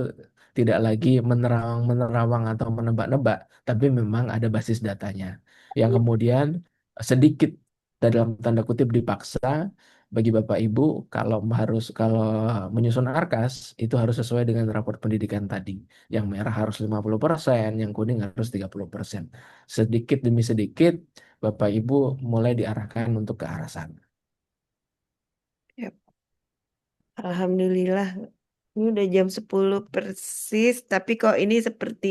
tidak lagi menerawang-menerawang atau menebak-nebak, tapi memang ada basis datanya. Yang kemudian sedikit dalam tanda kutip dipaksa bagi Bapak Ibu kalau menyusun arkas itu harus sesuai dengan rapor pendidikan tadi. Yang merah harus 50%, yang kuning harus 30%. Sedikit demi sedikit Bapak Ibu mulai diarahkan untuk ke arah sana. Ya, Alhamdulillah. Ini udah jam 10 persis, tapi kok ini seperti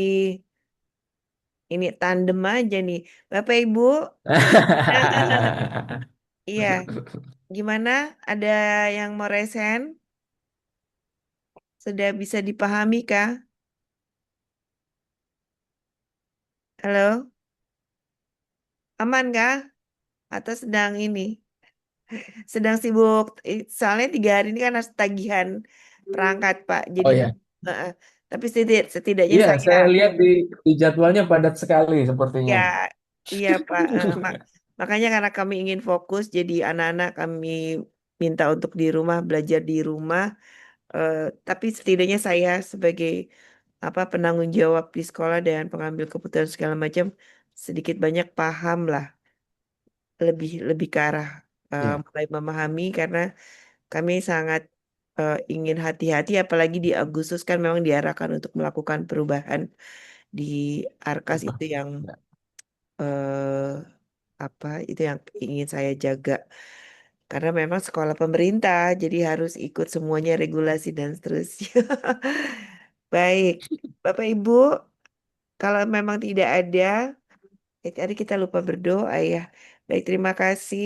ini tandem aja nih. Bapak Ibu, iya, gimana? Ada yang mau resen? Sudah bisa dipahami kah? Halo, aman kah? Atau sedang ini? Sedang sibuk. Soalnya 3 hari ini kan harus tagihan perangkat, Pak. Oh Jadi, ya, eh, tapi setidaknya iya, saya, saya lihat di jadwalnya padat sekali sepertinya. ya, iya Pak. Makanya karena kami ingin fokus, jadi anak-anak kami minta untuk di rumah, belajar di rumah. eh, tapi setidaknya saya sebagai apa penanggung jawab di sekolah dan pengambil keputusan segala macam sedikit banyak paham lah, lebih lebih ke arah Ya, mulai memahami karena kami sangat ingin hati-hati apalagi di Agustus kan memang diarahkan untuk melakukan perubahan di Arkas betul. itu yang Ya. eh, apa itu yang ingin saya jaga karena memang sekolah pemerintah jadi harus ikut semuanya regulasi dan seterusnya. Baik, Bapak Ibu, kalau memang tidak ada, tadi kita lupa berdoa ya. Baik, terima kasih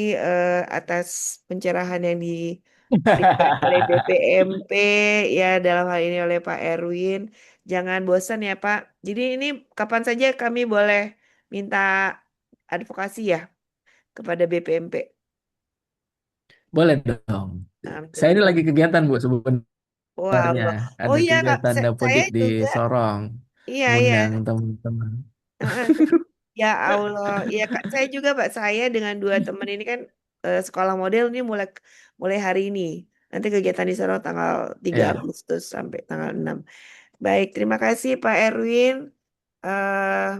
atas pencerahan yang diberikan oleh BPMP ya dalam hal ini oleh Pak Erwin. Jangan bosan ya Pak. Jadi ini kapan saja kami boleh minta advokasi ya kepada BPMP. Boleh dong. Saya ini Alhamdulillah. lagi kegiatan Bu Wah, sebenarnya. Allah. Oh Ada iya Kak, kegiatan saya Dapodik di juga. Sorong. Iya, iya. Ngundang teman-teman. Heeh. Ya Allah, ya Kak, saya juga Pak, saya dengan dua teman ini kan sekolah model ini mulai mulai hari ini. Nanti kegiatan di sana tanggal 3 Ya, Agustus sampai tanggal 6. Baik, terima kasih Pak Erwin. eh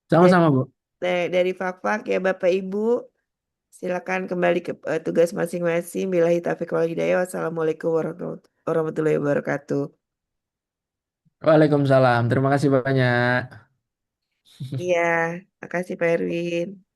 dari, sama-sama Bu. dari Fakfak ya Bapak Ibu. Silakan kembali ke tugas masing-masing. Billahi taufiq wal hidayah. Wassalamualaikum warahmatullahi wabarakatuh. Waalaikumsalam. Terima kasih banyak. Iya, makasih Pak Erwin.